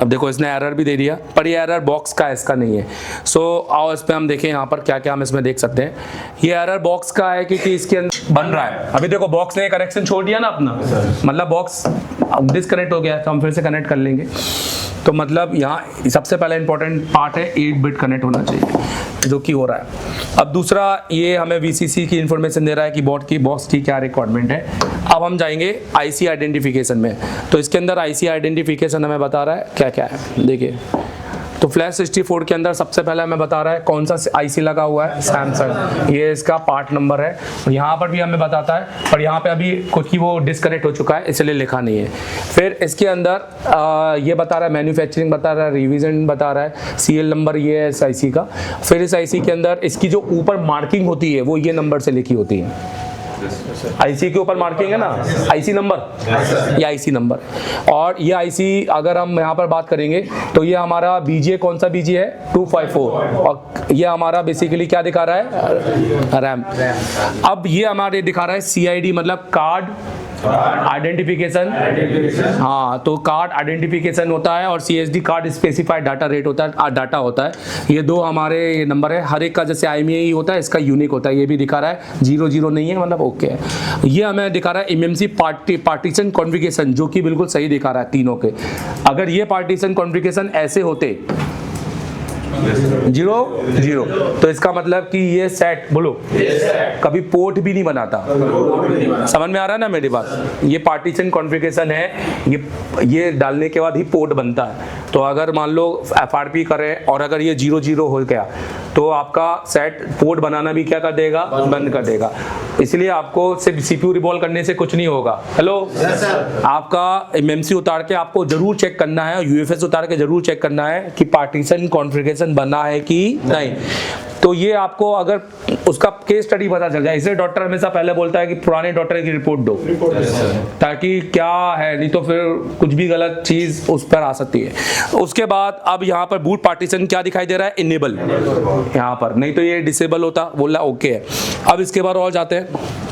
अब देखो इसने एरर भी दे दिया, पर ये एरर बॉक्स का है, इसका नहीं है। सो आओ इस पे हम देखें यहाँ पर क्या क्या हम इसमें देख सकते हैं। ये एरर बॉक्स का है क्योंकि इसके अंदर बन रहा है। अभी देखो बॉक्स ने कनेक्शन छोड़ दिया ना अपना, मतलब बॉक्स डिस्कनेक्ट हो गया है, तो हम फिर से कनेक्ट कर लेंगे। तो मतलब यहाँ सबसे पहला इंपॉर्टेंट पार्ट है 8 बिट कनेक्ट होना चाहिए, जो कि हो रहा है। अब दूसरा ये हमें वीसीसी की इंफॉर्मेशन दे रहा है कि बॉक्स की क्या रिक्वायरमेंट है। अब हम जाएंगे आईसी आइडेंटिफिकेशन में। तो इसके अंदर आईसी आइडेंटिफिकेशन हमें बता रहा है क्या क्या है, देखिए। तो फ्लैश 64 के अंदर सबसे पहले हमें बता रहा है कौन सा आईसी लगा हुआ है, सैमसंग, ये इसका पार्ट नंबर है। और यहाँ पर भी हमें बताता है, पर यहाँ पे अभी कुछ ही वो डिस्कनेक्ट हो चुका है इसलिए लिखा नहीं है। फिर इसके अंदर ये बता रहा है मैन्युफैक्चरिंग बता रहा है, रिवीजन बता रहा है, सीएल नंबर ये है इस आईसी का। फिर इस आईसी के अंदर इसकी जो ऊपर मार्किंग होती है वो ये नंबर से लिखी होती है। आईसी के ऊपर मार्किंग है ना, आईसी नंबर, ये आईसी नंबर। और ये आईसी अगर हम यहाँ पर बात करेंगे तो ये हमारा बीजीए कौन सा बीजी है, 254, और ये हमारा बेसिकली क्या दिखा रहा है, रैम। अब ये हमारे दिखा रहा है सीआईडी, मतलब कार्ड आइडेंटिफिकेशन। हाँ, तो कार्ड आइडेंटिफिकेशन होता है और CSD card specified data rate होता है, डाटा होता है। ये दो हमारे नंबर है, हर एक का जैसे IMEI होता है इसका यूनिक होता है। ये भी दिखा रहा है 00 नहीं है, मतलब ओके है। ये हमें दिखा रहा है एमएमसी पार्टीशन कॉन्फ़िगरेशन, जो कि बिल्कुल सही दिखा रहा है तीनों के। अगर ये पार्टीशन कॉन्फ़िगरेशन ऐसे होते 0 तो इसका मतलब कि ये सेट बोलो कभी पोर्ट भी नहीं बनाता। समझ में आ रहा है ना मेरी बात। ये पार्टीशन कॉन्फ़िगरेशन है, ये डालने के बाद ही पोर्ट बनता है। तो अगर मान लो FRP करें और अगर ये 00 हो गया तो आपका सेट पोर्ट बनाना भी क्या कर देगा, बंद कर देगा। इसलिए आपको सिर्फ CPU रिवॉल्व करने से कुछ नहीं होगा। हेलो, आपका एमएमसी उतार के आपको जरूर चेक करना है, यूएफएस उतार के जरूर चेक करना है कि पार्टीशन कॉन्फ़िगरेशन बना है कि नहीं। तो ये आपको अगर उसका केस स्टडी पता चल जाए, इसलिए डॉक्टर हमेशा पहले बोलता है कि पुराने डॉक्टर की रिपोर्ट दो, ताकि क्या है, नहीं तो फिर कुछ भी गलत चीज उस पर आ सकती है। उसके बाद अब यहाँ पर बूट पार्टीशन क्या दिखाई दे रहा है, इनेबल यहाँ पर, नहीं तो ये डिसेबल होता, बोला ओके है। अब इसके बाद और जाते हैं।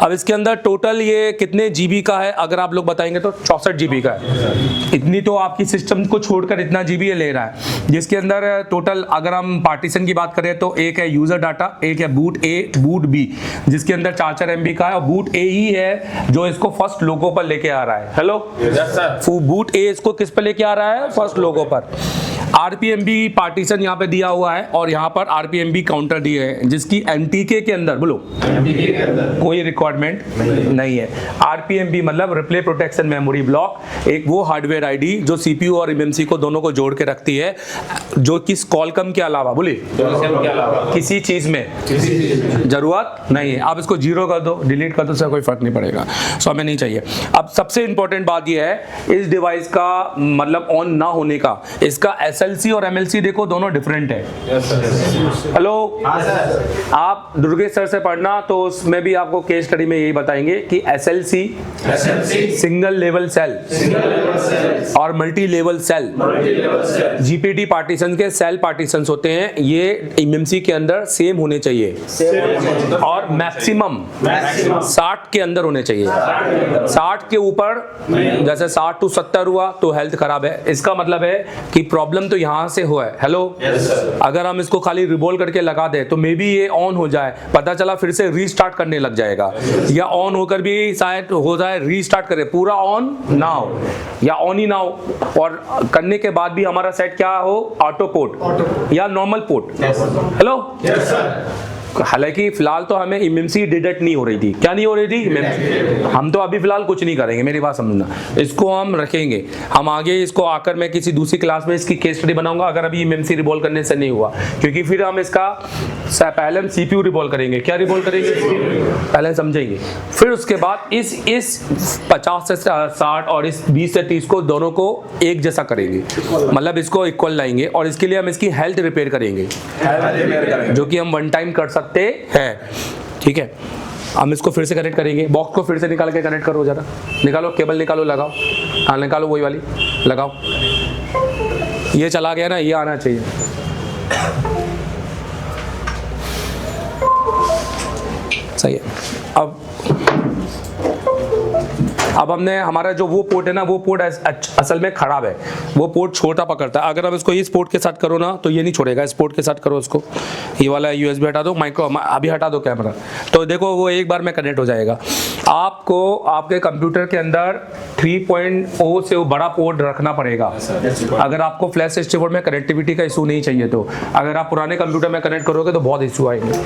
अब इसके अंदर टोटल ये कितने जीबी का है, अगर आप लोग बताएंगे तो 64 जीबी का है। इतनी तो आपकी सिस्टम को छोड़कर इतना जीबी ले रहा है, जिसके अंदर टोटल अगर हम पार्टीशन की बात करें तो एक है यूजर डाटा, एक है बूट A, बूट B, जिसके अंदर 4 MB का है। और बूट A ही है जो इसको फर्स्ट लोगो पर लेके आ रहा है। हेलो, बूट A इसको किस पर लेके आ रहा है, फर्स्ट लोगो पर। RPM भी पार्टीशन यहाँ पे दिया हुआ है और यहाँ पर RPM भी काउंटर दिए हैं, जिसकी MTK के अंदर बोलो कोई रिक्वायरमेंट नहीं है। RPM भी मतलब रिप्ले प्रोटेक्शन मेमोरी ब्लॉक, एक वो हार्डवेयर आईडी जो CPU और MMC को दोनों को जोड़ के रखती है, जो कि कॉलकम के अलावा बोले किसी चीज में जरूरत नहीं है। आप इसको 0 कर दो, डिलीट कर दो, उससे कोई फर्क नहीं पड़ेगा, सो हमें नहीं चाहिए। अब सबसे इंपॉर्टेंट बात यह है इस डिवाइस का मतलब ऑन ना होने का, इसका SLC और MLC देखो दोनों डिफरेंट है। हेलो, आप दुर्गेश सर से पढ़ना तो उसमें भी आपको केस स्टडी में यही बताएंगे कि SLC सिंगल लेवल सेल और multi level cell, GPD partition के सेल पार्टीशन होते हैं, ये MMC के अंदर सेम होने चाहिए और मैक्सिमम 60 के अंदर होने चाहिए। 60 के ऊपर जैसे 60 to 70 हुआ तो हेल्थ खराब है, इसका मतलब है कि प्रॉब्लम तो यहां से हुआ है। हेलो, अगर हम इसको खाली रिवॉल्व करके लगा दे तो मे बी ये ऑन हो जाए, पता चला फिर से रीस्टार्ट करने लग जाएगा, या ऑन होकर भी शायद हो जाए रीस्टार्ट करे, पूरा ऑन ना हो या ऑन ही ना हो, और करने के बाद भी हमारा सेट क्या हो, ऑटो पोर्ट या नॉर्मल पोर्ट। हेलो, हालांकि फिलहाल तो हमें इमेंसी डिडक्ट नहीं हो रही थी। क्या नहीं हो रही थी? इमेंसी। हम तो अभी फिलहाल कुछ नहीं करेंगे, मेरी बात समझना, इसको हम रखेंगे। हम आगे इसको आकर मैं किसी दूसरी क्लास में इसकी केस स्टडी बनाऊंगा अगर अभी इमेंसी रिवॉल्व करने से नहीं हुआ, क्योंकि फिर हम इसका पहले हम सीपीयू रिवॉल्व करेंगे। क्या रिवॉल्व करेंगे? पहले समझेंगे, फिर उसके बाद इस 50 से 60 और इस 20 से 30 को दोनों को एक जैसा करेंगे, मतलब इसको इक्वल लाएंगे, और इसके लिए हम इसकी हेल्थ रिपेयर करेंगे, जो कि हम वन टाइम कर सकते हैं। ठीक है, हम इसको फिर से कनेक्ट करेंगे। बॉक्स को फिर से निकाल के कनेक्ट करो, जरा निकालो, केबल निकालो, लगाओ। हाँ निकालो, वही वाली लगाओ। ये चला गया ना, ये आना चाहिए। सही है। अब हमने हमारा जो वो पोर्ट है ना, वो पोर्ट असल में खराब है, वो पोर्ट छोटा पकड़ता है। अगर हम इसको इस पोर्ट के साथ करो ना तो ये नहीं छोड़ेगा। इस पोर्ट के साथ करो इसको, ये वाला यूएसबी हटा दो, माइक्रो अभी हटा दो कैमरा, तो देखो वो एक बार में कनेक्ट हो जाएगा। आपको आपके कंप्यूटर के अंदर 3.0 से वो बड़ा पोर्ट रखना पड़ेगा अगर आपको फ्लैश 64 में कनेक्टिविटी का इशू नहीं चाहिए। तो अगर आप पुराने कंप्यूटर में कनेक्ट करोगे तो बहुत इशू आएंगे।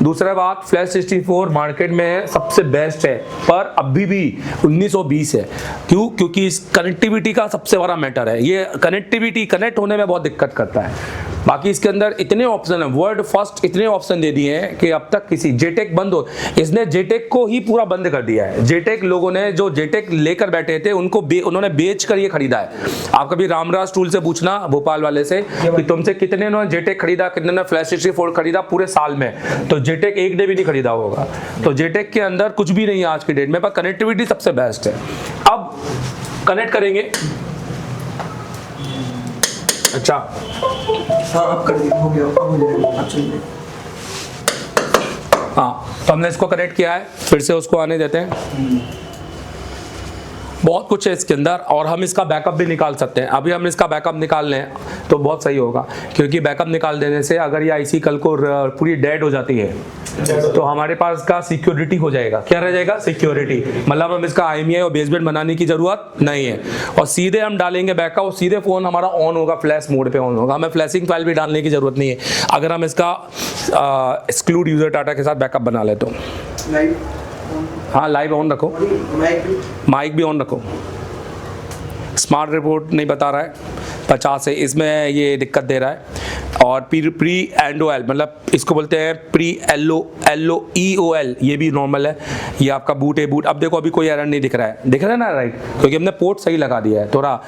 दूसरा बात, फ्लैश 64 मार्केट में सबसे बेस्ट है, पर अभी भी 1920 है। क्यों? क्योंकि इस कनेक्टिविटी का सबसे बड़ा मैटर है। ये कनेक्टिविटी कनेक्ट होने में बहुत दिक्कत करता है। बाकी इसके अंदर इतने ऑप्शन है, वर्ल्ड फर्स्ट इतने ऑप्शन दे दिए हैं कि अब तक किसी जेटेक बंद हो, इसने जेटेक को ही पूरा बंद कर दिया है। जेटेक लोगों ने जो जेटेक लेकर बैठे थे उनको उन्होंने बेच कर ये खरीदा है। आप कभी रामराज टूल से पूछना भोपाल वाले से कि तुमसे कितने ने जेटेक खरीदा, कितने ने फ्लैश 64 खरीदा पूरे साल में, तो जेटेक एक ने भी नहीं खरीदा होगा। तो जेटेक के अंदर कुछ भी नहीं है आज की डेट में, पर कनेक्टिविटी सबसे बेस्ट है। अब कनेक्ट करेंगे। अच्छा हाँ अब कर दिया, हो गया, अब हो जाएगा, अब चलिए। हाँ, तो हमने इसको कनेक्ट किया है, फिर से उसको आने देते हैं। बहुत कुछ है इसके अंदर, और हम इसका बैकअप भी निकाल सकते हैं। अभी हम इसका बैकअप निकाल लें तो बहुत सही होगा, क्योंकि बैकअप निकाल देने से अगर ये आईसी कल को पूरी डेड हो जाती है तो हमारे पास का सिक्योरिटी हो जाएगा। क्या रह जाएगा? सिक्योरिटी। मतलब हम इसका IMEI और बेसबैंड बनाने की जरूरत नहीं है, और सीधे हम डालेंगे बैकअप, सीधे फोन हमारा ऑन होगा, फ्लैश मोड पे ऑन होगा। हमें फ्लैशिंग फाइल भी डालने की जरूरत नहीं है अगर हम इसका एक्सक्लूड यूजर डाटा के साथ बैकअप बना ले तो। हाँ लाइव ऑन रखो, माइक भी ऑन रखो। स्मार्ट रिपोर्ट नहीं बता रहा है 50 है, इसमें ये दिक्कत दे रहा है। और प्री एंडोएल मतलब इसको बोलते हैं प्री LOEOL, ये भी नॉर्मल है। ये आपका बूट है, बूट। अब देखो अभी कोई एरर नहीं दिख रहा है, दिख रहा है ना, राइट, क्योंकि हमने पोर्ट सही लगा दिया है थोड़ा।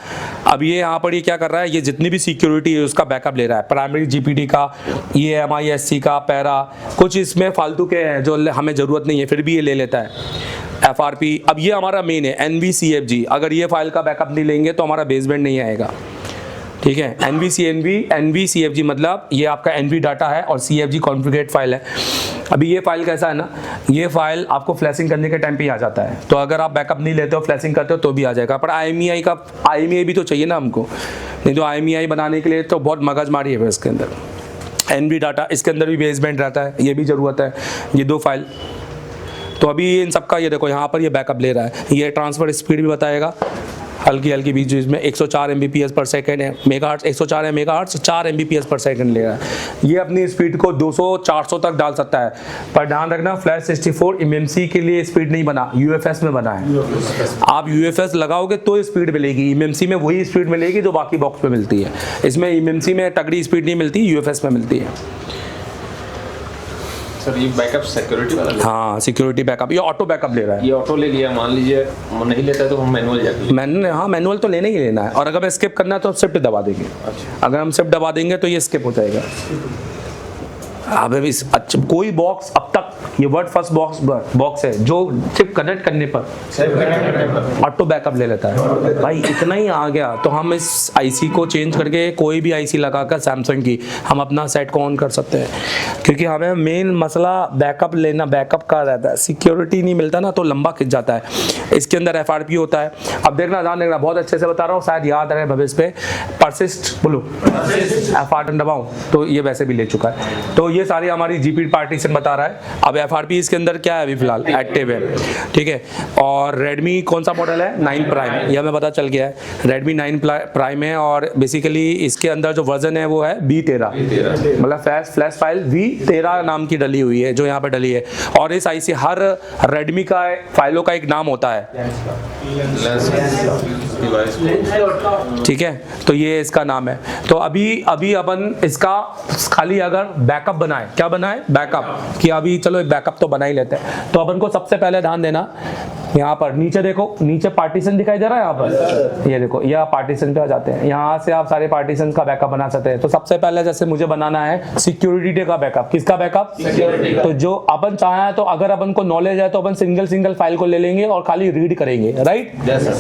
अब ये यहाँ पर ये क्या कर रहा है, ये जितनी भी सिक्योरिटी है उसका बैकअप ले रहा है, प्राइमरी GPD का, ये MISC का, पैरा, कुछ इसमें फालतू के हैं जो हमें ज़रूरत नहीं है, फिर भी ये ले लेता है। FRP, अब ये हमारा मेन है NVCFG। अगर ये फाइल का बैकअप नहीं लेंगे तो हमारा बेसबैंड नहीं आएगा। ठीक है, NVCFG मतलब ये आपका NV डाटा है और CFG कॉन्फ़िगरेट फाइल है। अभी ये फाइल कैसा है ना, ये फाइल आपको फ्लैशिंग करने के टाइम पे ही आ जाता है, तो अगर आप बैकअप नहीं लेते हो, फ्लैशिंग करते हो तो भी आ जाएगा। पर IMEI भी तो चाहिए ना हमको, नहीं तो IMEI बनाने के लिए तो बहुत मगजमारी है इसके अंदर। NV डाटा, इसके अंदर भी बेसबैंड रहता है, ये भी ज़रूरत है, ये 2 फाइल। तो अभी इन सब का ये देखो यहाँ पर ये बैकअप ले रहा है, ये ट्रांसफर स्पीड भी बताएगा हल्की बीच में 104 Mbps पर सेकेंड है, मेगाहर्ट्ज 104 है मेगाहर्ट्ज, 4 Mbps पर सेकेंड ले रहा है। ये अपनी स्पीड को 200-400 तक डाल सकता है, पर ध्यान रखना फ्लैश 64 MMC के लिए स्पीड नहीं बना, UFS में बना है। आप UFS लगाओगे तो स्पीड मिलेगी, MMC में वही स्पीड मिलेगी जो बाकी बॉक्स में मिलती है। इसमें MMC में तगड़ी स्पीड नहीं मिलती, UFS में मिलती है। सर ये बैकअप सिक्योरिटी वाला है? हाँ सिक्योरिटी बैकअप, ये ऑटो बैकअप ले रहा है। ये ऑटो ले लिया, मान लीजिए नहीं लेता है तो हम मैनुअल जाके हाँ मैनुअल तो लेना ही लेना है, और अगर हमें स्किप करना है तो शिफ्ट दबा देंगे। अगर हम शिफ्ट दबा देंगे तो ये स्किप हो जाएगा। अब अच्छा कोई बॉक्स अब तक, ये वर्ड फर्स्ट बॉक्स है जो सिर्फ कनेक्ट करने पर ऑटो बैकअप ले लेता है। भाई इतना ही आ गया तो हम इस आईसी को चेंज करके कोई भी आईसी लगाकर सैमसंग की हम अपना सेट को ऑन कर सकते हैं, क्योंकि हमें मेन मसला बैकअप लेना, बैकअप का रहता है। सिक्योरिटी नहीं मिलता ना तो लंबा खिंच जाता है। इसके अंदर FRP होता है। अब देखना, ध्यान देखना, बहुत अच्छे से बता रहा हूँ, शायद याद रहे भविष्य पे। परसिस्ट बोलो, F8 दबाऊं तो ये वैसे भी ले चुका है। तो ये सारी हमारी GP पार्टीशन बता रहा है। अब FRP इसके अंदर क्या है अभी फिलहाल एक्टिव है, ठीक है। और Redmi कौन सा मॉडल है, 9 प्राइम, यह हमें पता चल गया है Redmi 9 प्राइम है। और बेसिकली इसके अंदर जो वर्जन है वो है B13, मतलब फ्लैश फाइल V13 नाम की डली हुई है जो यहाँ पे डली है। और इस IC हर Redmi का फाइलों का एक नाम होता है, ठीक है, तो ये इसका नाम है। तो अभी अपन इसका खाली अगर बैकअप बनाए, क्या बनाए, बैकअप, कि अभी चलो एक बैकअप तो बना ही लेते हैं। तो अपन को सबसे पहले ध्यान देना, यहाँ पर नीचे देखो, नीचे पार्टीशन दिखाई दे रहा है यहाँ पर, ये देखो, यह पार्टीशन पे आ जाते हैं, यहाँ से आप सारे पार्टीशन का बैकअप बना सकते हैं। तो सबसे पहले जैसे मुझे बनाना है सिक्योरिटी का बैकअप, किसका बैकअप, तो जो अपन चाहे तो अगर अपन को नॉलेज है तो अपन सिंगल फाइल को ले लेंगे और खाली रीड करेंगे, राइट।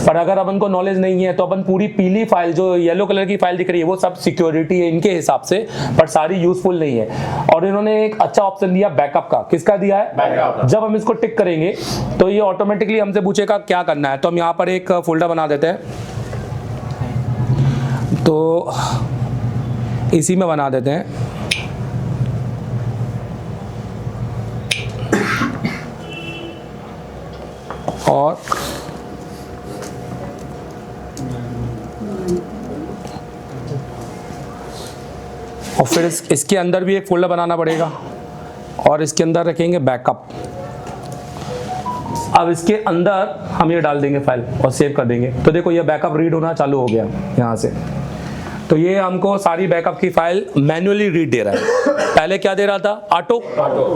पर अगर अपन को नॉलेज नहीं है तो अपन पूरी पीली फाइल जो येलो कलर की फाइल दिख रही है वो सब सिक्योरिटी है इनके हिसाब से, पर सारी यूजफुल नहीं है। और इन्होंने एक अच्छा ऑप्शन दिया बैकअप का, किसका दिया है, बैकअप। जब हम इसको टिक करेंगे तो ये ऑटोमेटिकली हमसे पूछेगा क्या करना है। तो हम यहाँ पर एक फोल्डर बना देते हैं, तो इसी में बना देते हैं, और फिर इसके अंदर भी एक फोल्डर बनाना पड़ेगा और इसके अंदर रखेंगे बैकअप। अब इसके अंदर हम ये डाल देंगे फाइल और सेव कर देंगे। तो देखो ये बैकअप रीड होना चालू हो गया यहाँ से। तो ये हमको सारी बैकअप की फाइल मैन्युअली रीड दे रहा है, पहले क्या दे रहा था, ऑटो,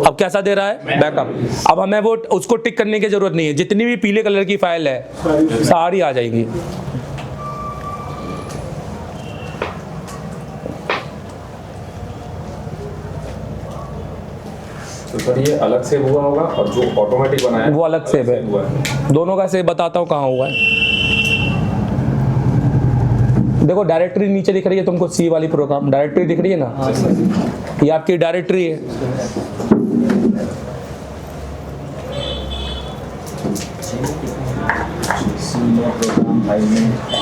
अब कैसा दे रहा है, बैकअप। अब हमें वो उसको टिक करने की जरूरत नहीं है, जितनी भी पीले कलर की फाइल है सारी आ जाएगी। तो सर ये अलग सेव हुआ होगा और जो ऑटोमेटिक बनाया है वो अलग सेव है, दोनों का सेव बताता हूँ कहाँ हुआ है। देखो डायरेक्टरी नीचे दिख रही है तुमको, सी वाली प्रोग्राम डायरेक्टरी दिख रही है ना, ये आपकी डायरेक्टरी है।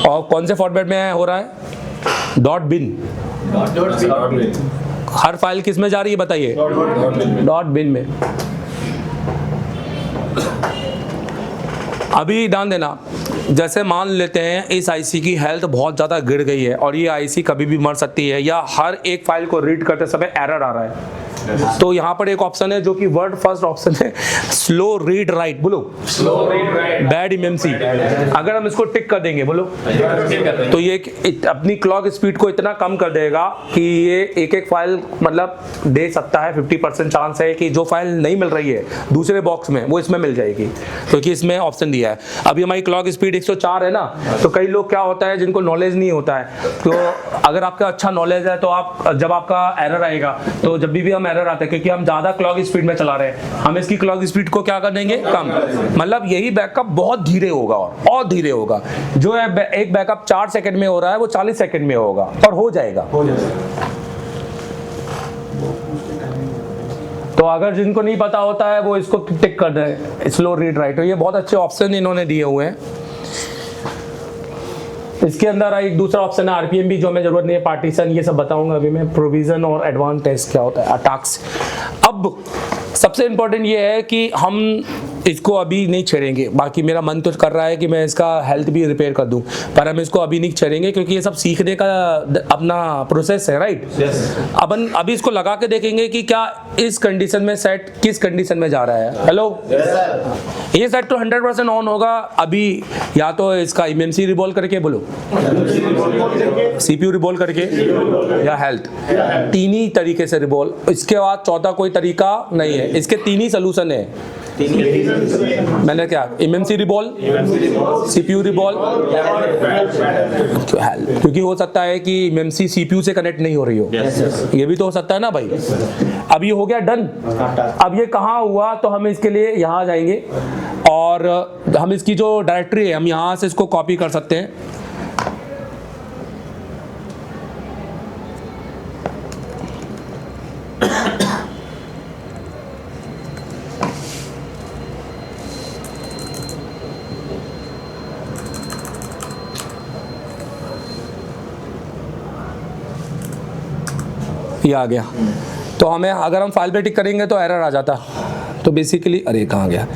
और कौन से फॉर्मेट में हो रहा है, .bin। हर फाइल किस में जा रही है बताइए, .bin में। अभी ध्यान देना, जैसे मान लेते हैं इस आईसी की हेल्थ बहुत ज़्यादा गिर गई है और ये आईसी कभी भी मर सकती है, या हर एक फाइल को रीड करते समय एरर आ रहा है, तो यहाँ पर एक ऑप्शन है जो कि वर्ड फर्स्ट ऑप्शन है, स्लो रीड राइट। बोलो slow read write, bad MMC. अगर हम इसको टिक कर देंगे, बोलो, तो ये अपनी क्लॉक स्पीड को इतना कम कर देगा कि ये एक फाइल मतलब दे सकता है। 50% चांस है कि जो फाइल नहीं मिल रही है दूसरे बॉक्स में वो इसमें मिल जाएगी, क्योंकि इसमें ऑप्शन दिया है। अभी हमारी क्लॉक स्पीड 104 है ना, तो कई लोग क्या होता है जिनको नॉलेज नहीं होता है, तो अगर आपका अच्छा नॉलेज है तो आप जब आपका एरर आएगा, तो जब भी हम एरर आता है क्योंकि हम ज्यादा क्लॉक स्पीड में चला रहे हैं, हम इसकी क्लॉक स्पीड को क्या कर देंगे, कम। मतलब यही बैकअप बहुत धीरे होगा और धीरे होगा। जो है एक बैकअप 4 सेकंड में हो रहा है वो 40 सेकंड में होगा, और हो जाएगा। तो अगर जिनको नहीं पता होता है वो इसको टिक कर दे, स्लो रीड राइट। तो ये बहुत अच्छे ऑप्शन इन्होंने दिए हुए हैं। इसके अंदर एक दूसरा ऑप्शन है आरपीएम भी, जो हमें जरूरत नहीं है, पार्टीशन, ये सब बताऊंगा अभी मैं। प्रोविजन और एडवांस टेस्ट क्या होता है, अटैक्स। अब सबसे इंपॉर्टेंट ये है कि हम इसको अभी नहीं छेड़ेंगे, बाकी मेरा मन तो कर रहा है कि मैं इसका हेल्थ भी रिपेयर कर दूं, पर हम इसको अभी नहीं छेड़ेंगे क्योंकि ये सब सीखने का अपना प्रोसेस है, राइट। अपन अभी इसको लगा के देखेंगे कि क्या इस कंडीशन में सेट किस कंडीशन में जा रहा है। हेलो, ये सेट तो 100% ऑन होगा अभी, या तो इसका एमएमसी रिवॉल्व करके, बोलो सीपीयू रिवॉल्व करके, या हेल्थ, तीन ही तरीके से रिवॉल्व। इसके बाद चौथा कोई तरीका नहीं है, इसके 3 ही सोल्यूशन है। मैंने क्या, एमएमसी रिवॉल्व, सीपीयू रिवॉल्व, क्योंकि हो सकता है कि एमएमसी सीपीयू से कनेक्ट नहीं हो रही हो, ये भी तो हो सकता है ना भाई। अब ये हो गया डन। अब ये कहाँ हुआ, तो हम इसके लिए यहाँ जाएंगे और हम इसकी जो डायरेक्टरी है हम यहाँ से इसको कॉपी कर सकते हैं। ये आ गया। तो हमें अगर हम फाइल पे टिक करेंगे तो एरर आ जाता, तो तो बेसिकली अरे कहाँ गया,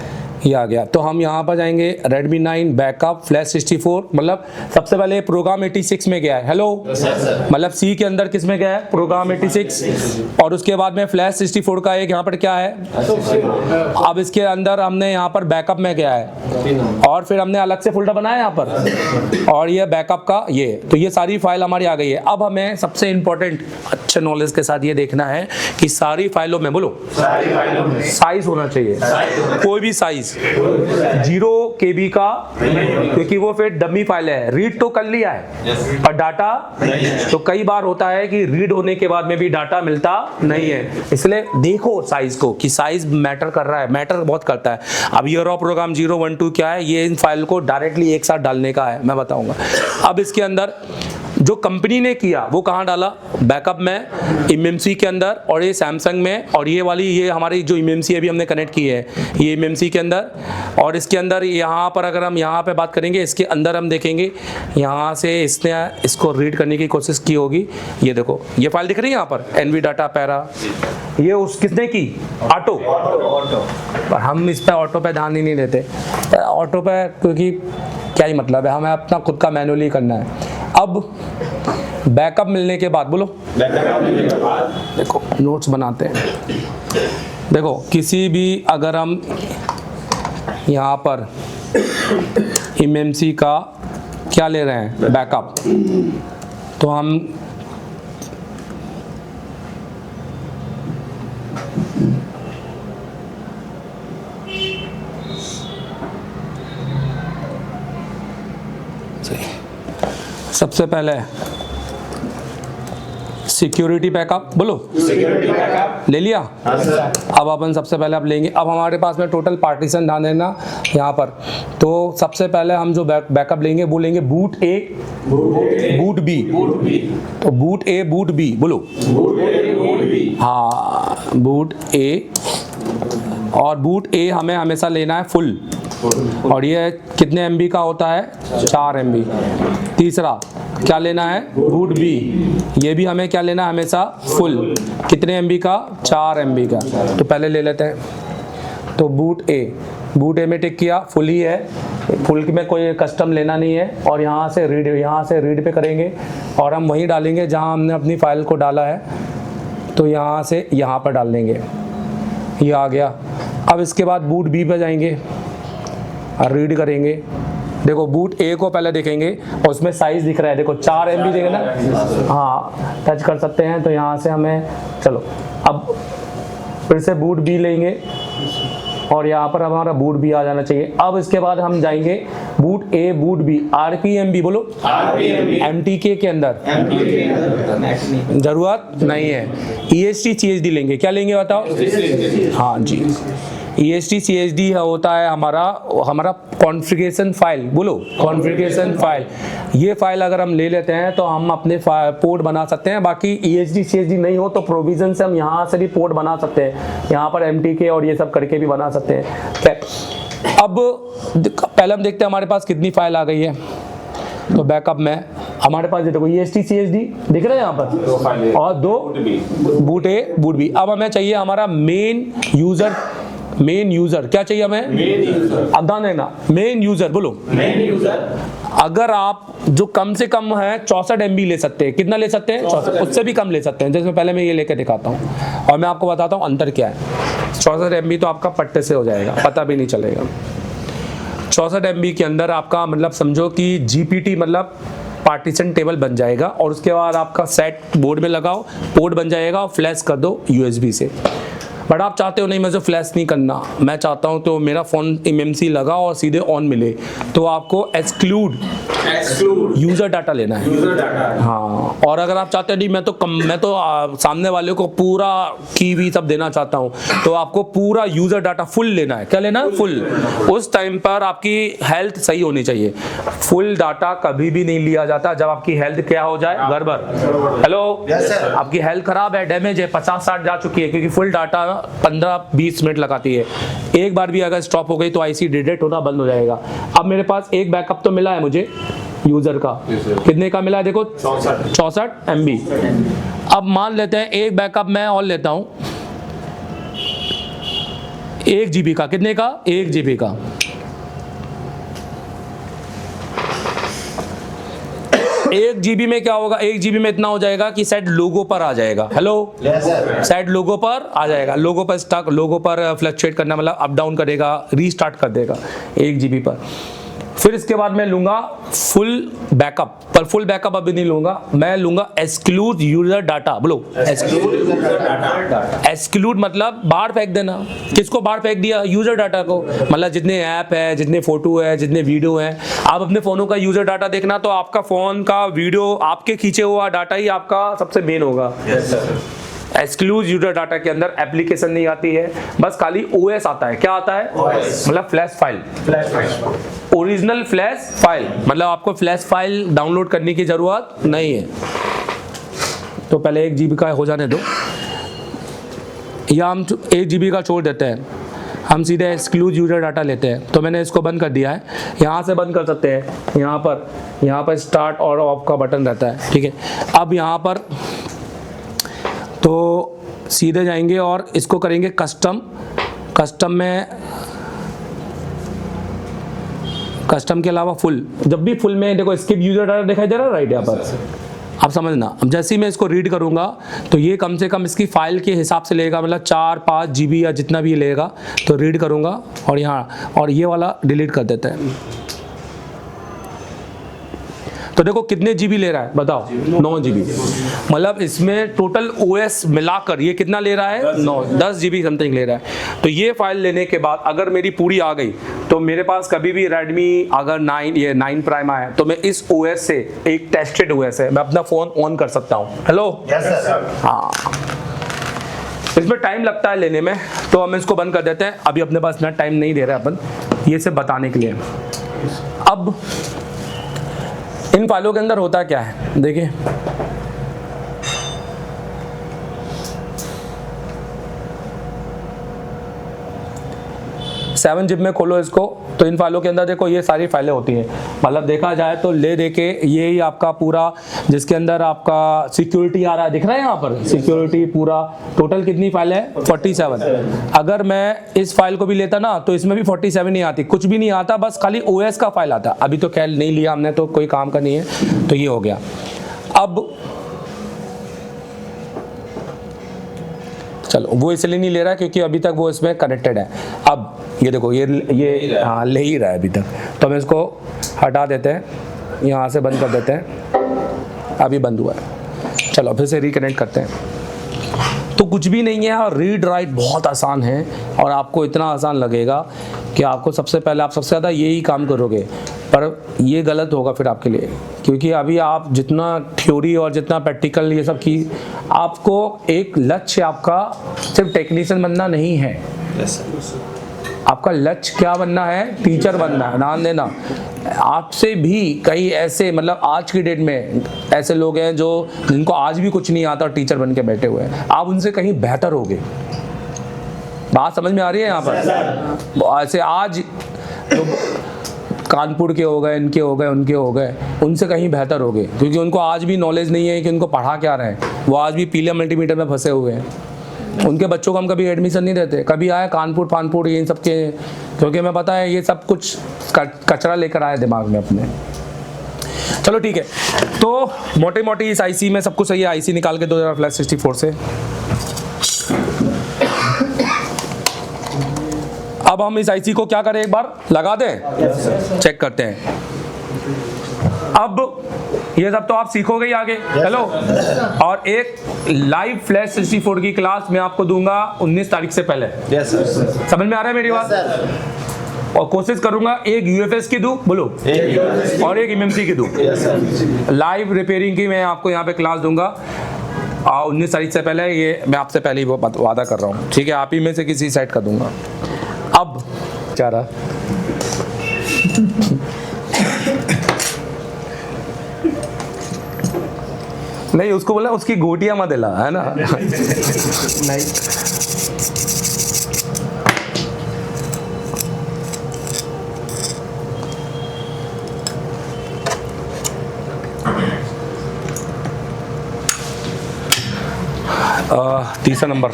ये आ गया। तो हम यहाँ पर जाएंगे Redmi 9 बैकअप फ्लैश 64, मतलब सबसे पहले प्रोग्राम 86 में गया है। हेलो मतलब सी के अंदर किस में गया है, प्रोग्राम 86, और उसके बाद में फ्लैश 64 का एक यहाँ पर क्या है, अब इसके अंदर हमने यहाँ पर बैकअप में गया है, और फिर हमने अलग से फोल्डर बनाया यहाँ पर, और ये बैकअप का ये, तो ये सारी फाइल हमारी आ गई है। अब हमें सबसे इंपॉर्टेंट अच्छे नॉलेज के साथ ये देखना है कि सारी फाइलों में, बोलो साइज होना चाहिए, कोई भी साइज 0 KB का, क्योंकि वो फिर डमी फाइल है, रीड तो कर लिया है और डाटा, तो कई बार होता है कि रीड होने के बाद में भी डाटा मिलता नहीं है, इसलिए देखो साइज को कि साइज मैटर कर रहा है, मैटर बहुत करता है। अब ये रॉ प्रोग्राम 012 क्या है, ये इन फाइल को डायरेक्टली एक साथ डालने का है, मैं बताऊंगा। अब इसके अंदर जो कंपनी ने किया वो कहाँ डाला, बैकअप में, MMC के अंदर, और ये सैमसंग में, और ये वाली ये हमारी जो MMC अभी हमने कनेक्ट की है ये MMC के अंदर, और इसके अंदर यहाँ पर अगर हम यहाँ पे बात करेंगे, इसके अंदर हम देखेंगे यहाँ से इसने इसको रीड करने की कोशिश की होगी। ये देखो ये फाइल दिख रही है यहाँ पर, NV डाटा पैरा, ये उस किसने की, ऑटो, पर हम इस पर ऑटो पे ध्यान ही नहीं देते, ऑटो पे क्योंकि क्या ही मतलब है, हमें अपना खुद का मैनुअली करना है। अब बैकअप मिलने के बाद, बोलो देखो नोट्स बनाते हैं, देखो किसी भी अगर हम यहाँ पर MMC का क्या ले रहे हैं बैकअप, तो हम सबसे पहले सिक्योरिटी बैकअप, बोलो सिक्योरिटी बैकअप ले लिया। अब अपन सबसे पहले अब लेंगे, अब हमारे पास में टोटल पार्टीशन ध्यान देना यहाँ पर, तो सबसे पहले हम जो बैकअप लेंगे वो लेंगे बूट A बूट B, तो बूट A बूट B, बोलो हाँ बूट A, और बूट A हमें हमेशा लेना है फुल, और ये कितने MB का होता है, 4 MB। तीसरा क्या लेना है, बूट B, ये भी हमें क्या लेना है हमेशा फुल, कितने MB का, 4 MB का। तो पहले ले लेते हैं, तो बूट A में टिक किया, फुल ही है, फुल में कोई कस्टम लेना नहीं है, और यहाँ से रीड पे करेंगे, और हम वहीं डालेंगे जहाँ हमने अपनी फाइल को डाला है, तो यहाँ से यहाँ पर डाल देंगे, ये आ गया। अब इसके बाद बूट B पे जाएंगे और रीड करेंगे, देखो बूट A को पहले देखेंगे, और उसमें साइज दिख रहा है, देखो 4 MB देखें ना, हाँ टच कर सकते हैं, तो यहाँ से हमें, चलो अब फिर से बूट B लेंगे, और यहाँ पर हमारा बूट B आ जाना चाहिए। अब इसके बाद हम जाएंगे boot A boot B, RPMB, बोलो MTK के अंदर जरूरत नहीं है, EST CHD लेंगे, क्या लेंगे बताओ, हाँ जी EST CHD होता है हमारा कॉन्फ़िगरेशन फाइल, बोलो कॉन्फ़िगरेशन फाइल। ये फाइल अगर हम ले लेते हैं तो हम अपने पोर्ट बना सकते हैं, बाकी EST CHD नहीं हो तो प्रोविजन से हम यहाँ से भी पोर्ट बना सकते हैं, यहाँ पर MTK और ये सब करके भी बना सकते हैं। अब पहले हम देखते हैं हमारे पास कितनी फाइल आ गई है, तो बैकअप में हमारे पास देखो EST CHD दिख रहा है यहाँ पर, और 2 बूट A बूट B। अब हमें चाहिए हमारा मेन यूजर, क्या चाहिए हमें, अब ध्यान देना, मेन यूजर, बोलो अगर आप जो कम से कम है 64 MB ले सकते हैं, कितना ले सकते हैं, 64, उससे भी कम ले सकते हैं। जैसे पहले मैं ये लेकर दिखाता हूँ और मैं आपको बताता हूँ अंतर क्या है। 64 MB तो आपका पट्टे से हो जाएगा, पता भी नहीं चलेगा। 64 MB के अंदर आपका मतलब समझो कि GPT मतलब पार्टीशन टेबल बन जाएगा, और उसके बाद आपका सेट बोर्ड में लगाओ, पोर्ट बन जाएगा, और फ्लैश कर दो USB से। बट आप चाहते हो नहीं मुझे फ्लैश नहीं करना, मैं चाहता हूं तो मेरा फोन MMC लगा और सीधे ऑन मिले, तो आपको एक्सक्लूड यूजर डाटा लेना है। हाँ, और अगर आप चाहते हैं नहीं मैं तो सामने वाले को पूरा की भी सब देना चाहता हूं, तो आपको पूरा यूजर डाटा फुल लेना है। क्या लेना है, फुल। उस टाइम पर आपकी हेल्थ सही होनी चाहिए। फुल डाटा कभी भी नहीं लिया जाता जब आपकी हेल्थ क्या हो जाए, गड़बड़। हेलो, आपकी हेल्थ खराब है, डैमेज है, 50-60 जा चुकी है, क्योंकि फुल डाटा 15-20 मिनट लगाती है। एक बार भी अगर स्टॉप हो गई तो IC डिटेक्ट होना बंद हो जाएगा। अब मेरे पास एक बैकअप तो मिला है मुझे यूजर का, कितने का मिला है देखो, 64 MB। अब मान लेते हैं एक बैकअप मैं और लेता हूं, 1 GB का, कितने का? 1 GB का। 1 GB में क्या होगा? 1 GB में इतना हो जाएगा कि सेट लोगो पर आ जाएगा। हेलो, सेट लोगो पर आ जाएगा। लोगो पर स्टक, लोगो पर फ्लक्चुएट करना मतलब अप डाउन करेगा, रीस्टार्ट कर देगा 1 GB पर। फिर इसके बाद मैं लूंगा फुल बैकअप, पर फुल बैकअप अभी नहीं लूंगा, मैं लूंगा एक्सक्लूड यूजर डाटा। बोलो एक्सक्लूड मतलब बाहर फेंक देना। किसको बाहर फेंक दिया? यूजर डाटा को। मतलब जितने ऐप है, जितने फोटो है, जितने वीडियो हैं, आप अपने फोनों का यूजर डाटा देखना तो आपका फोन का वीडियो, आपके खींचे हुआ डाटा ही आपका सबसे मेन होगा। एक्सक्लूड यूजर डाटा के अंदर एप्लीकेशन नहीं आती है, बस खाली ओएस आता है। क्या आता है? मतलब flash file, original flash file. मतलब आपको फ्लैश फाइल डाउनलोड करने की जरूरत नहीं है। तो पहले 1 GB का हो जाने दो, या हम 1 GB का छोड़ देते हैं, हम सीधे एक्सक्लूड यूजर डाटा लेते हैं। तो मैंने इसको बंद कर दिया है, यहाँ से बंद कर सकते हैं। यहाँ पर स्टार्ट और ऑफ का बटन रहता है, ठीक है। अब यहाँ पर तो सीधे जाएंगे और इसको करेंगे कस्टम। कस्टम के अलावा फुल, जब भी फुल में देखो स्किप यूजर डाटा दिखाई दे रहा है राइट यहाँ पर, आप समझना। अब जैसे ही मैं इसको रीड करूंगा तो ये कम से कम इसकी फाइल के हिसाब से लेगा, मतलब 4-5 GB या जितना भी लेगा। तो रीड करूंगा और यहाँ, और ये वाला डिलीट कर देते हैं। तो देखो कितने GB ले रहा है बताओ? 9 GB। मतलब इसमें टोटल OS मिलाकर ये कितना ले रहा है? 10 GB समथिंग ले रहा है। तो ये फाइल लेने के बाद अगर मेरी पूरी आ गई तो मेरे पास कभी भी Redmi अगर 9 Prime आया तो मैं इस OS से, एक टेस्टेड OS है, मैं अपना फोन ऑन कर सकता हूँ। हेलो, हाँ, इसमें टाइम लगता है लेने में, तो हम इसको बंद कर देते हैं। अभी अपने पास इतना टाइम नहीं दे रहा अपन ये सब बताने के लिए। अब इन फाइलों के अंदर होता क्या है देखिए, सेवन जिप में खोलो इसको, तो इन फाइलों के अंदर देखो ये सारी फाइलें होती हैं। मतलब देखा जाए तो ले दे के ये ही आपका पूरा, जिसके अंदर आपका सिक्योरिटी आ रहा है, दिख रहा है यहाँ पर सिक्योरिटी पूरा। टोटल कितनी फाइल है? 47। अगर मैं इस फाइल को भी लेता ना तो इसमें भी 47 नहीं आती, कुछ भी नहीं आता, बस खाली OS का फाइल आता। अभी तो खैर नहीं लिया हमने, तो कोई काम का नहीं है, तो ये हो गया। अब चलो, वो इसलिए नहीं ले रहा है क्योंकि अभी तक वो इसमें कनेक्टेड है। अब ये देखो ये हाँ ले ही रहा है अभी तक, तो हम इसको हटा देते हैं, यहाँ से बंद कर देते हैं। अभी बंद हुआ है, चलो फिर से रिकनेक्ट करते हैं। तो कुछ भी नहीं है, और रीड राइट बहुत आसान है, और आपको इतना आसान लगेगा कि आपको सबसे पहले आप सबसे ज़्यादा यही काम करोगे। पर ये गलत होगा फिर आपके लिए, क्योंकि अभी आप जितना थ्योरी और जितना प्रैक्टिकल ये सब की, आपको एक लक्ष्य, आपका सिर्फ टेक्नीशियन बनना नहीं है। आपका लक्ष्य क्या बनना है? टीचर बनना है। ध्यान देना, आपसे भी कई ऐसे, मतलब आज की डेट में ऐसे लोग हैं जो जिनको आज भी कुछ नहीं आता और टीचर बन के बैठे हुए हैं। आप उनसे कहीं बेहतर होगे। बात समझ में आ रही है यहाँ पर? ऐसे आज तो कानपुर के हो गए, इनके हो गए, उनके हो गए, उनसे कहीं बेहतर होगे, क्योंकि उनको आज भी नॉलेज नहीं है कि उनको पढ़ा क्या रहे हैं। वो आज भी पीले मल्टीमीटर में फंसे हुए हैं। उनके बच्चों को हम कभी एडमिशन नहीं देते, कभी आए कानपुर फानपुर इन सब के, क्योंकि मैं पता है ये सब कुछ कचरा लेकर आए दिमाग में अपने। चलो ठीक है, तो मोटे मोटी इस आईसी में सब कुछ सही है। आईसी निकाल के दो जरा फ्लैश 64 से। अब हम इस आईसी को क्या करें, एक बार लगा दें, चेक करते हैं। अब ये सब तो आप सीखोगे ही आगे। हेलो, और एक लाइव फ्लैश 64 की क्लास मैं आपको दूंगा 19 तारीख से पहले। समझ में आ रहा है मेरी बात? और कोशिश करूंगा एक यूएफएस की दूं, बोलो, और एक एमएमसी की दूं। लाइव रिपेयरिंग की मैं आपको यहाँ पे क्लास दूंगा 19 तारीख से पहले। ये मैं आपसे पहले ही वादा कर रहा हूँ, ठीक है? आप ही में से किसी साइड का दूंगा। अब चारा नहीं, उसको बोला उसकी गोटियां मत दिला, है ना? नहीं, तीसरा नंबर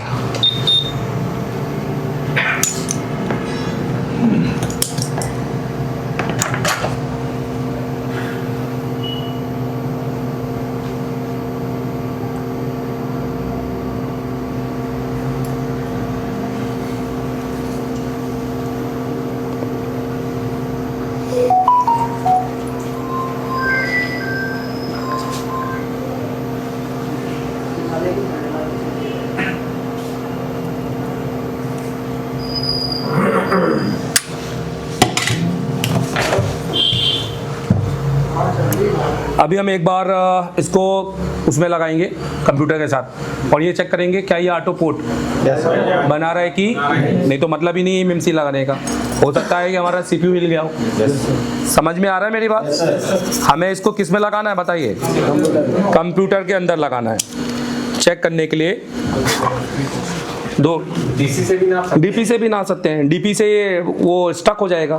अभी हम एक बार इसको उसमें लगाएंगे कंप्यूटर के साथ और ये चेक करेंगे क्या ये ऑटो पोर्ट बना रहा है कि नहीं, तो मतलब ही नहीं है एमएमसी लगाने का। हो सकता है कि हमारा सीपीयू हिल गया हो। समझ में आ रहा है मेरी बात? हमें इसको किस में लगाना है बताइए? कंप्यूटर के अंदर लगाना है। चेक करने के लिए दो डीसी से भी ना डीपी से भी ना सकते हैं, डीपी से ये वो स्टक हो जाएगा।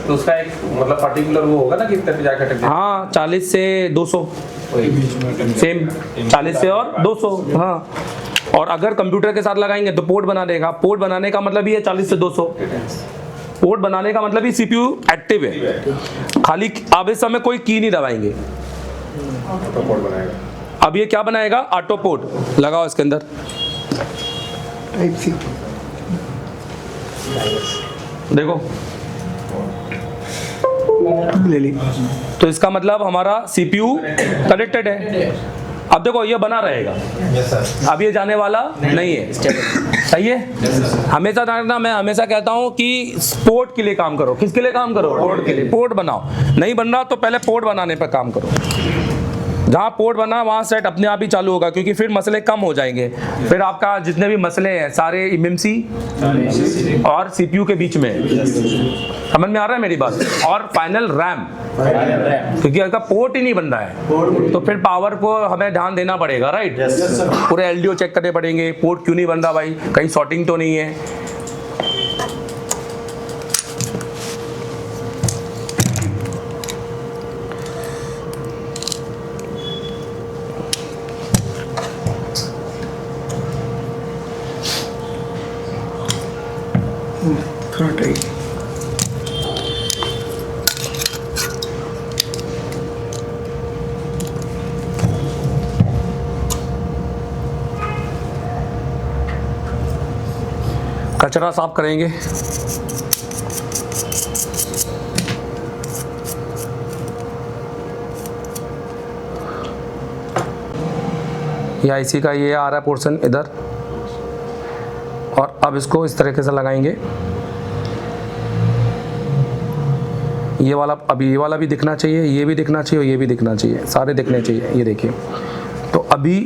तो उसका एक मतलब पर्टिकुलर वो होगा ना कि इतने पे जाकर अटक जाए। हाँ 40 से 200 सेम, 40 से और 200। हाँ, और अगर कंप्यूटर के साथ लगाएंगे तो पोर्ट बना देगा। पोर्ट बनाने का मतलब ये 40 से 200। पोर्ट बनाने का मतलब ये सीपीयू एक्टिव है, खाली आप इस समय कोई की नहीं दबाएंगे। तो कोड बनाएगा। अब ये क्या बनाएगा? ऑटो पोर्ट लगाओ इसके अंदर। टाइप सी देखो ले ली। तो इसका मतलब हमारा सीपीयू कनेक्टेड है। अब देखो ये बना रहेगा, अब ये जाने वाला नहीं है। सही है? हमेशा जानना, मैं हमेशा कहता हूँ कि पोर्ट के लिए काम करो। किसके लिए काम करो? पोर्ट के लिए। पोर्ट बनाओ। नहीं बन रहा तो पहले पोर्ट बनाने पर काम करो। जहाँ पोर्ट बना वहाँ सेट अपने आप ही चालू होगा, क्योंकि फिर मसले कम हो जाएंगे। फिर आपका जितने भी मसले हैं सारे एमएमसी और सीपीयू के बीच में। समझ में आ रहा है मेरी बात? और फाइनल रैम, क्योंकि अगर पोर्ट ही नहीं बन रहा है तो फिर पावर को हमें ध्यान देना पड़ेगा, राइट? पूरे एलडीओ चेक करने पड़ेंगे, पोर्ट क्यों नहीं बन रहा भाई, कहीं शॉर्टिंग तो नहीं है। थोड़ा टाइट। कचरा साफ करेंगे। या इसी का ये आ रहा है पोर्शन इधर, और अब इसको इस तरीके से लगाएंगे। ये वाला, अभी ये वाला भी दिखना चाहिए, ये भी दिखना चाहिए और ये भी दिखना चाहिए, सारे दिखने चाहिए। ये देखिए, तो अभी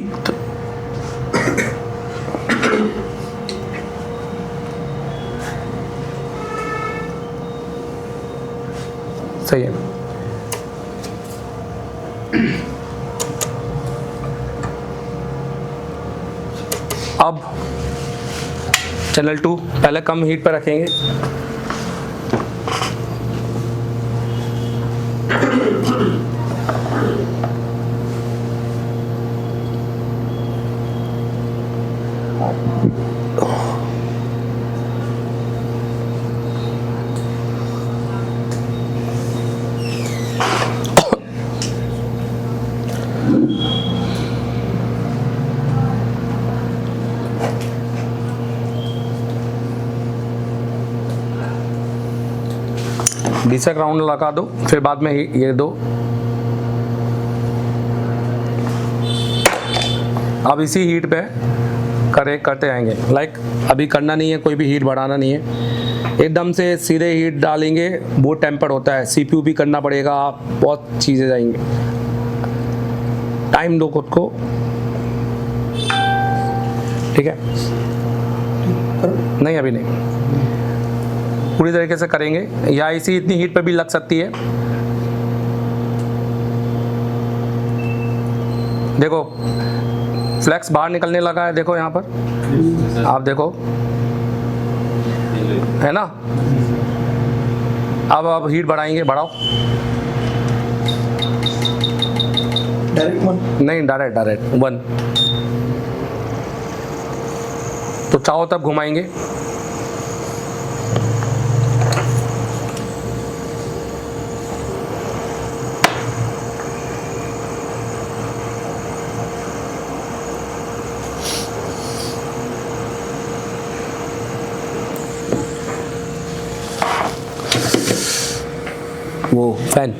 सही है। अब चैनल 2 पहले कम हीट पर रखेंगे। बीसक राउंड लगा दो, फिर बाद में ये दो। अब इसी हीट पे करते आएंगे। लाइक अभी करना नहीं है, कोई भी हीट बढ़ाना नहीं है, एकदम से सीधे हीट डालेंगे, वो टेम्पर होता है। सीपीयू भी करना पड़ेगा, बहुत चीज़ें जाएंगे। टाइम दो खुद को, ठीक है? नहीं अभी नहीं, पूरी तरीके से करेंगे। या इसी इतनी हीट पे भी लग सकती है। देखो फ्लैक्स बाहर निकलने लगा है, देखो यहाँ पर आप देखो, है ना? अब हीट बढ़ाएंगे, बढ़ाओ। डायरेक्ट वन नहीं, डायरेक्ट 1। तो चाहो तब घुमाएंगे। वो फैन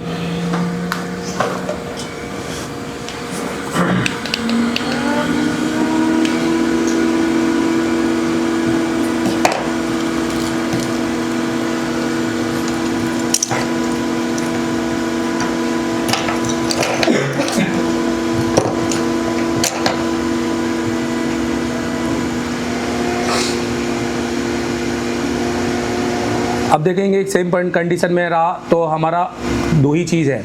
अब देखेंगे एक सेम कंडीशन में रहा तो हमारा दो ही चीज़ है।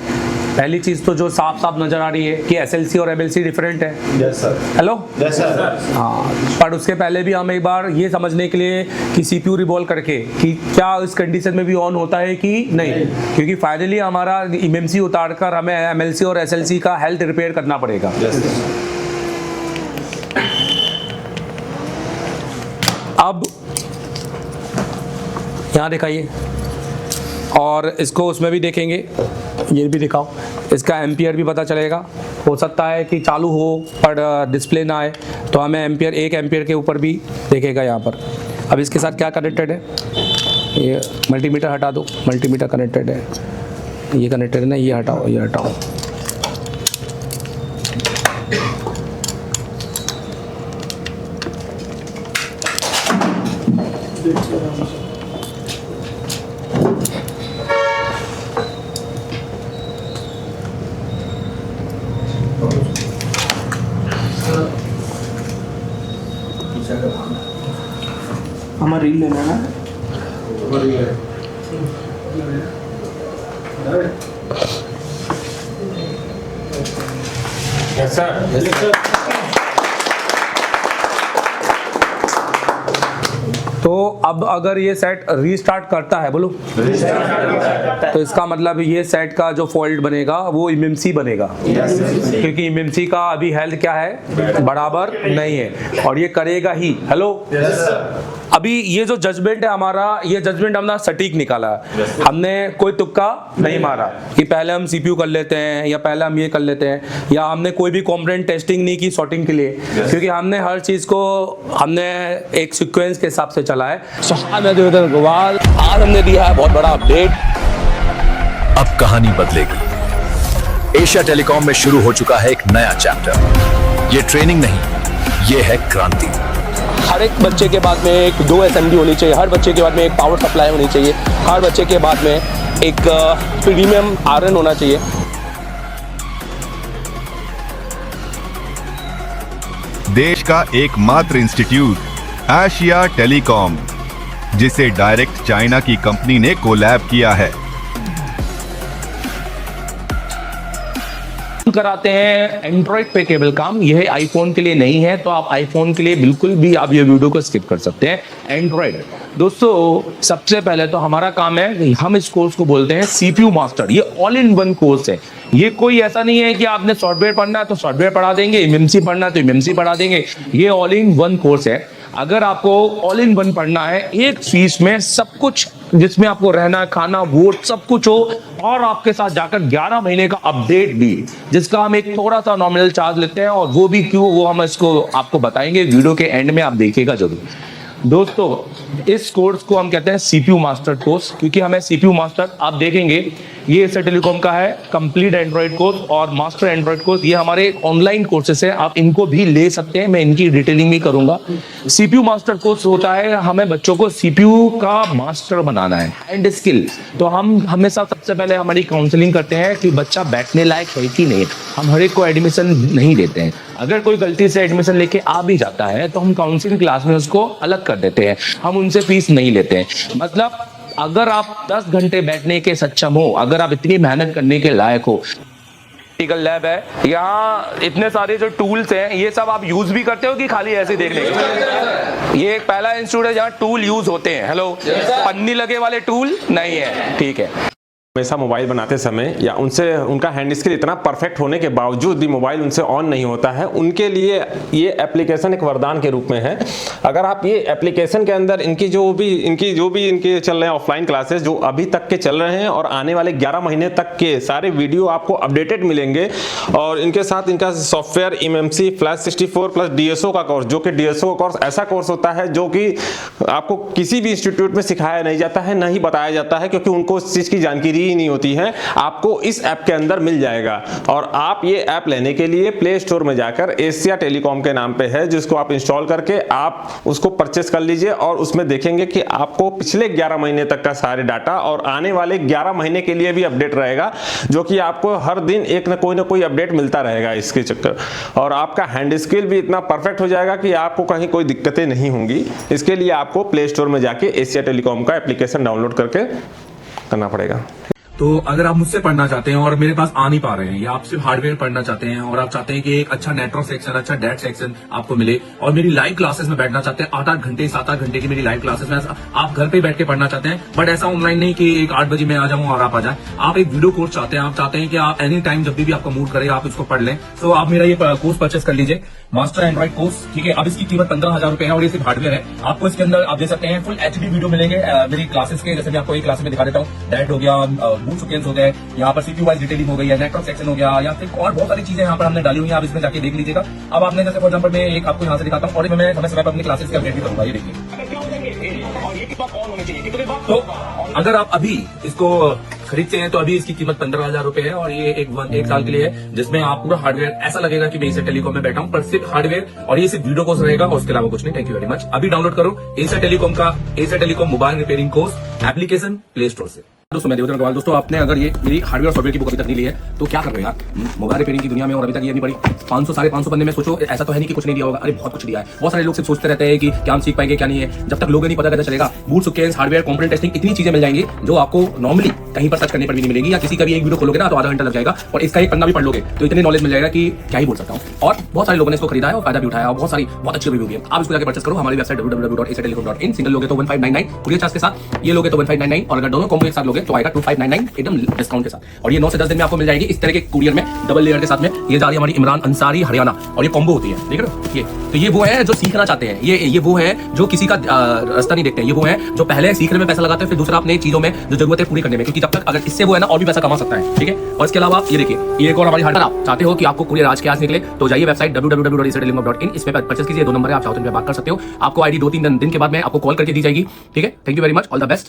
पहली चीज़ तो जो साफ साफ नज़र आ रही है कि SLC और MLC डिफरेंट है। Yes sir. Hello, yes sir. हाँ, पर उसके पहले भी हम एक बार ये समझने के लिए कि CPU रिवॉल्व करके कि क्या इस कंडीशन में भी ऑन होता है कि नहीं, क्योंकि फाइनली हमारा MMC उतार कर हमें MLC और SLC का हेल्थ रिपेयर करना पड़ेगा। अब यहाँ दिखाइए और इसको उसमें भी देखेंगे, ये भी दिखाओ, इसका एम्पियर भी पता चलेगा। हो सकता है कि चालू हो पर डिस्प्ले ना आए, तो हमें एम्पियर 1 एम्पियर के ऊपर भी देखेगा यहाँ पर। अब इसके साथ क्या कनेक्टेड है, ये मल्टीमीटर हटा दो, मल्टीमीटर कनेक्टेड है, ये कनेक्टेड है ना, ये हटाओ, ये हटाओ। हमारा रील लेना है ना। Yes sir. तो अब अगर ये सेट रीस्टार्ट करता है, बोलो, तो इसका मतलब ये सेट का जो फॉल्ट बनेगा वो MMC बनेगा, क्योंकि MMC का अभी हेल्थ क्या है, बराबर नहीं है, और ये करेगा ही। हेलो, अभी ये जो जजमेंट है हमारा, ये जजमेंट हमने सटीक निकाला है। हमने कोई तुक्का नहीं मारा कि पहले हम CPU कर लेते हैं या पहले हम ये कर लेते हैं, या हमने कोई भी कॉम्पोनेंट टेस्टिंग नहीं की सॉर्टिंग के लिए, क्योंकि हमने हर चीज को हमने एक सीक्वेंस के हिसाब से चला है। आज हमने दिया है बहुत बड़ा अपडेट। अब कहानी बदलेगी। एशिया टेलीकॉम में शुरू हो चुका है एक नया चैप्टर। ये ट्रेनिंग नहीं, ये है क्रांति। हर एक बच्चे के बाद में एक 2 SMD होनी चाहिए, हर बच्चे के बाद में एक पावर सप्लाई होनी चाहिए, हर बच्चे के बाद में एक प्रीमियम आयरन होना चाहिए। देश का एकमात्र इंस्टीट्यूट एशिया टेलीकॉम, जिसे डायरेक्ट चाइना की कंपनी ने कोलैब किया है। कराते हैं एंड्रॉइड पे केबल काम, यह आईफोन के लिए नहीं है, तो आप आईफोन के लिए बिल्कुल भी आप ये वीडियो को स्किप कर सकते हैं। एंड्रॉइड दोस्तों, सबसे पहले तो हमारा काम है, हम इस कोर्स को बोलते हैं CPU मास्टर। ये ऑल इन वन कोर्स है। ये कोई ऐसा नहीं है कि आपने सॉफ्टवेयर पढ़ना है तो सॉफ्टवेयर पढ़ा देंगे, MMC पढ़ना है तो MMC पढ़ा देंगे। ये ऑल इन वन कोर्स है। अगर आपको ऑल इन वन पढ़ना है, एक फीस में सब कुछ, जिसमें आपको रहना, खाना, वोट सब कुछ हो, और आपके साथ जाकर 11 महीने का अपडेट भी, जिसका हम एक थोड़ा सा नॉमिनल चार्ज लेते हैं, और वो भी क्यों, वो हम इसको आपको बताएंगे वीडियो के एंड में, आप देखिएगा जरूर। दोस्तों, इस कोर्स को हम कहते हैं CPU मास्टर कोर्स, क्योंकि हमें CPU मास्टर, आप देखेंगे ये एशिया टेलीकॉम का है कंप्लीट एंड्रॉइड कोर्स और मास्टर एंड्रॉइड कोर्स। ये हमारे ऑनलाइन कोर्सेस है, आप इनको भी ले सकते हैं, मैं इनकी डिटेलिंग भी करूंगा। CPU मास्टर कोर्स होता है, हमें बच्चों को CPU का मास्टर बनाना है एंड स्किल। तो हम हमेशा सबसे पहले हमारी काउंसलिंग करते हैं कि बच्चा बैठने लायक है कि नहीं। हम हर एक को एडमिशन नहीं देते हैं। अगर कोई गलती से एडमिशन लेके आ भी जाता है तो हम काउंसलिंग क्लास में उसको अलग कर देते हैं, हम उनसे फीस नहीं लेते हैं। मतलब अगर आप 10 घंटे बैठने के सक्षम हो, अगर आप इतनी मेहनत करने के लायक हो, प्रैक्टिकल लैब है, यहाँ इतने सारे जो टूल्स हैं, ये सब आप यूज भी करते हो कि खाली ऐसे देखने के? ये एक पहला इंस्टीट्यूट है जहाँ टूल यूज होते हैं। हेलो, पन्नी लगे वाले टूल नहीं है, ठीक है। हमेशा मोबाइल बनाते समय या उनसे उनका हैंड स्किल इतना परफेक्ट होने के बावजूद भी मोबाइल उनसे ऑन नहीं होता है, उनके लिए ये एप्लीकेशन एक वरदान के रूप में है। अगर आप ये एप्लीकेशन के अंदर इनकी जो भी इनके चल रहे हैं ऑफलाइन क्लासेस जो अभी तक के चल रहे हैं और आने वाले 11 महीने तक के सारे वीडियो आपको अपडेटेड मिलेंगे, और इनके साथ इनका software MMC flash 64 plus DSO का कोर्स, जो कि DSO का कोर्स ऐसा कोर्स होता है जो कि आपको किसी भी इंस्टीट्यूट में सिखाया नहीं जाता है, नहीं बताया जाता है, क्योंकि उनको उस चीज़ की जानकारी ही नहीं होती हैं, आपको इस ऐप के अंदर मिल जाएगा। और आप ये ऐप लेने के लिए प्ले स्टोर में जाकर एशिया टेलीकॉम के नाम पे है, जिसको आप इंस्टॉल करके आप उसको परचेस कर लीजिए और उसमें देखेंगे कि आपको पिछले 11 महीने तक का सारे डाटा और आने वाले 11 महीने के लिए भी अपडेट रहेगा, जो कि आपको हर दिन एक ना कोई अपडेट मिलता रहेगा इसके चक्कर। और आपका हैंड स्किल भी इतना परफेक्ट हो जाएगा कि आपको कहीं कोई दिक्कतें नहीं होंगी। इसके लिए आपको प्ले स्टोर में जाके एशिया टेलीकॉम का एप्लीकेशन डाउनलोड करके करना पड़ेगा। तो अगर आप मुझसे पढ़ना चाहते हैं और मेरे पास आ नहीं पा रहे हैं, या आप सिर्फ हार्डवेयर पढ़ना चाहते हैं और आप चाहते हैं कि एक अच्छा नेटवर्क सेक्शन, अच्छा डेट सेक्शन आपको मिले, और मेरी लाइव क्लासेस में बैठना चाहते हैं, 8-8 घंटे 7-8 घंटे की मेरी लाइव क्लासेस में आप घर पे बैठ के पढ़ना चाहते हैं, बट ऐसा ऑनलाइन नहीं कि एक 8 बजे मैं आ जाऊं और आप आ जाए। आप एक वीडियो कोर्स चाहते हैं, आप चाहते हैं कि आप एनी टाइम जब भी आपका मूड करे आप इसको पढ़ लें, तो आप मेरा ये कोर्स परचेस कर लीजिए, मास्टर एंड्रॉइड कोर्स। ठीक है, अब इसकी कीमत 15,000 रुपए है और ये सिर्फ हार्डवेयर है। आपको इसके अंदर आप दे सकते हैं फुल HD वीडियो मिलेंगे मेरी क्लासेस के, जैसे मैं आपको एक क्लास में दिखा देता हूँ। डेट हो गया, बूट सीक्वेंस हो गए, यहाँ पर CPU वाइज डिटेलिंग हो गई है, नेटवर्क सेक्शन हो गया, या फिर और बहुत सारी चीजें यहाँ पर हमने डाली हुई है, आप इसमें जाके देख लीजिएगा। अब आपने जैसे फॉर एग्जाम्पल मैं एक आपको यहाँ से दिखाता हूँ और मैं समय पर अपनी क्लासेस की अपडेट भी करूंगा। ये देखिए, तो अगर आप अभी इसको खरीदते हैं तो अभी इसकी कीमत 15,000 रुपए है और ये एक साल के लिए है, जिसमें आप पूरा हार्डवेयर, ऐसा लगेगा कि मैं एशिया टेलीकॉम में बैठा हूं, पर सिर्फ हार्डवेयर और ये सिर्फ वीडियो कोर्स रहेगा और उसके अलावा कुछ नहीं। Thank you very much. अभी डाउनलोड करो एशिया टेलीकॉम का Asia telecom mobile repairing course application play store से। दोस्तों मैं देवेंद्र अग्रवाल। दोस्तों आपने अगर ये मेरी हार्डवेयर और सॉफ्टवेयर की बुक अभी तक नहीं ली है तो क्या कर रहे हो यार, मोबाइल रिपेयरिंग की दुनिया में, और अभी तक ये नहीं पड़ी। 500-550 पन्ने में सोचो, ऐसा तो है नहीं कि कुछ नहीं दिया होगा, अरे बहुत कुछ दिया है। बहुत सारे लोग सिर्फ सोचते रहते हैं कि क्या हम सीख पाएंगे क्या नहीं है, जब तक लोगों नहीं पता कैसे चलेगा। Boot sequence, hardware, component testing, इतनी चीजें मिल जाएंगी जो आपको नॉर्मली कहीं पर सर्च करने पर भी नहीं मिलेगी, या किसी का भी एक वीडियो खोलोगे ना तो आधा घंटा लग जाएगा और इसका एक पन्ना भी पढ़ लोगे तो इतनी नॉलेज मिल जाएगा कि क्या ही बोल सकता हूँ। और बहुत सारे लोगों ने इसको खरीदा है और फायदा भी उठाया और बहुत अच्छी रिव्यू भी है। आप इसको जाकर परचेस करो हमारी वेबसाइट www.asiatelecom.in। सिंगल लोगे तो 1599 कुरियर चार्ज के साथ, ये लोगे तो 1599, और अगर दोनों कॉम्बो एक साथ लोगे तो आएगा 2599 एकदम डिस्काउंट के साथ। और ये 9 से 10 दिन में आपको मिल जाएगी इस तरह के कुरियर में डबल लेयर के साथ में। ये जा रही है हमारी इमरान अंसारी हरियाणा और ये कॉम्बो होती है, देख रहे हो ये। तो ये वो है जो सीखना चाहते हैं, ये वो है जो किसी का रास्ता नहीं देखते हैं, ये वो है जो पहले सीखने में पैसा लगाते हैं, फिर दूसरा अपने चीजों में जो जरूरत है पूरी करने में, क्योंकि जब तक अगर इससे वो है ना और भी पैसा कमा सकता है। ठीक है, और इसके अलावा ये देखिए, ये एक और हमारी हार्डवेयर, आप चाहते हो कि आपको कुरियर आज के आज निकले तो जाइए वेबसाइट www.asiatelecom.in, इस पे परचेस कीजिए। 2 नंबर है, आप चाहो तो बात कर सकते हो। आपको आईडी 2-3 दिन के बाद में आपको कॉल करके दी जाएगी। ठीक है, thank you very much, all the best.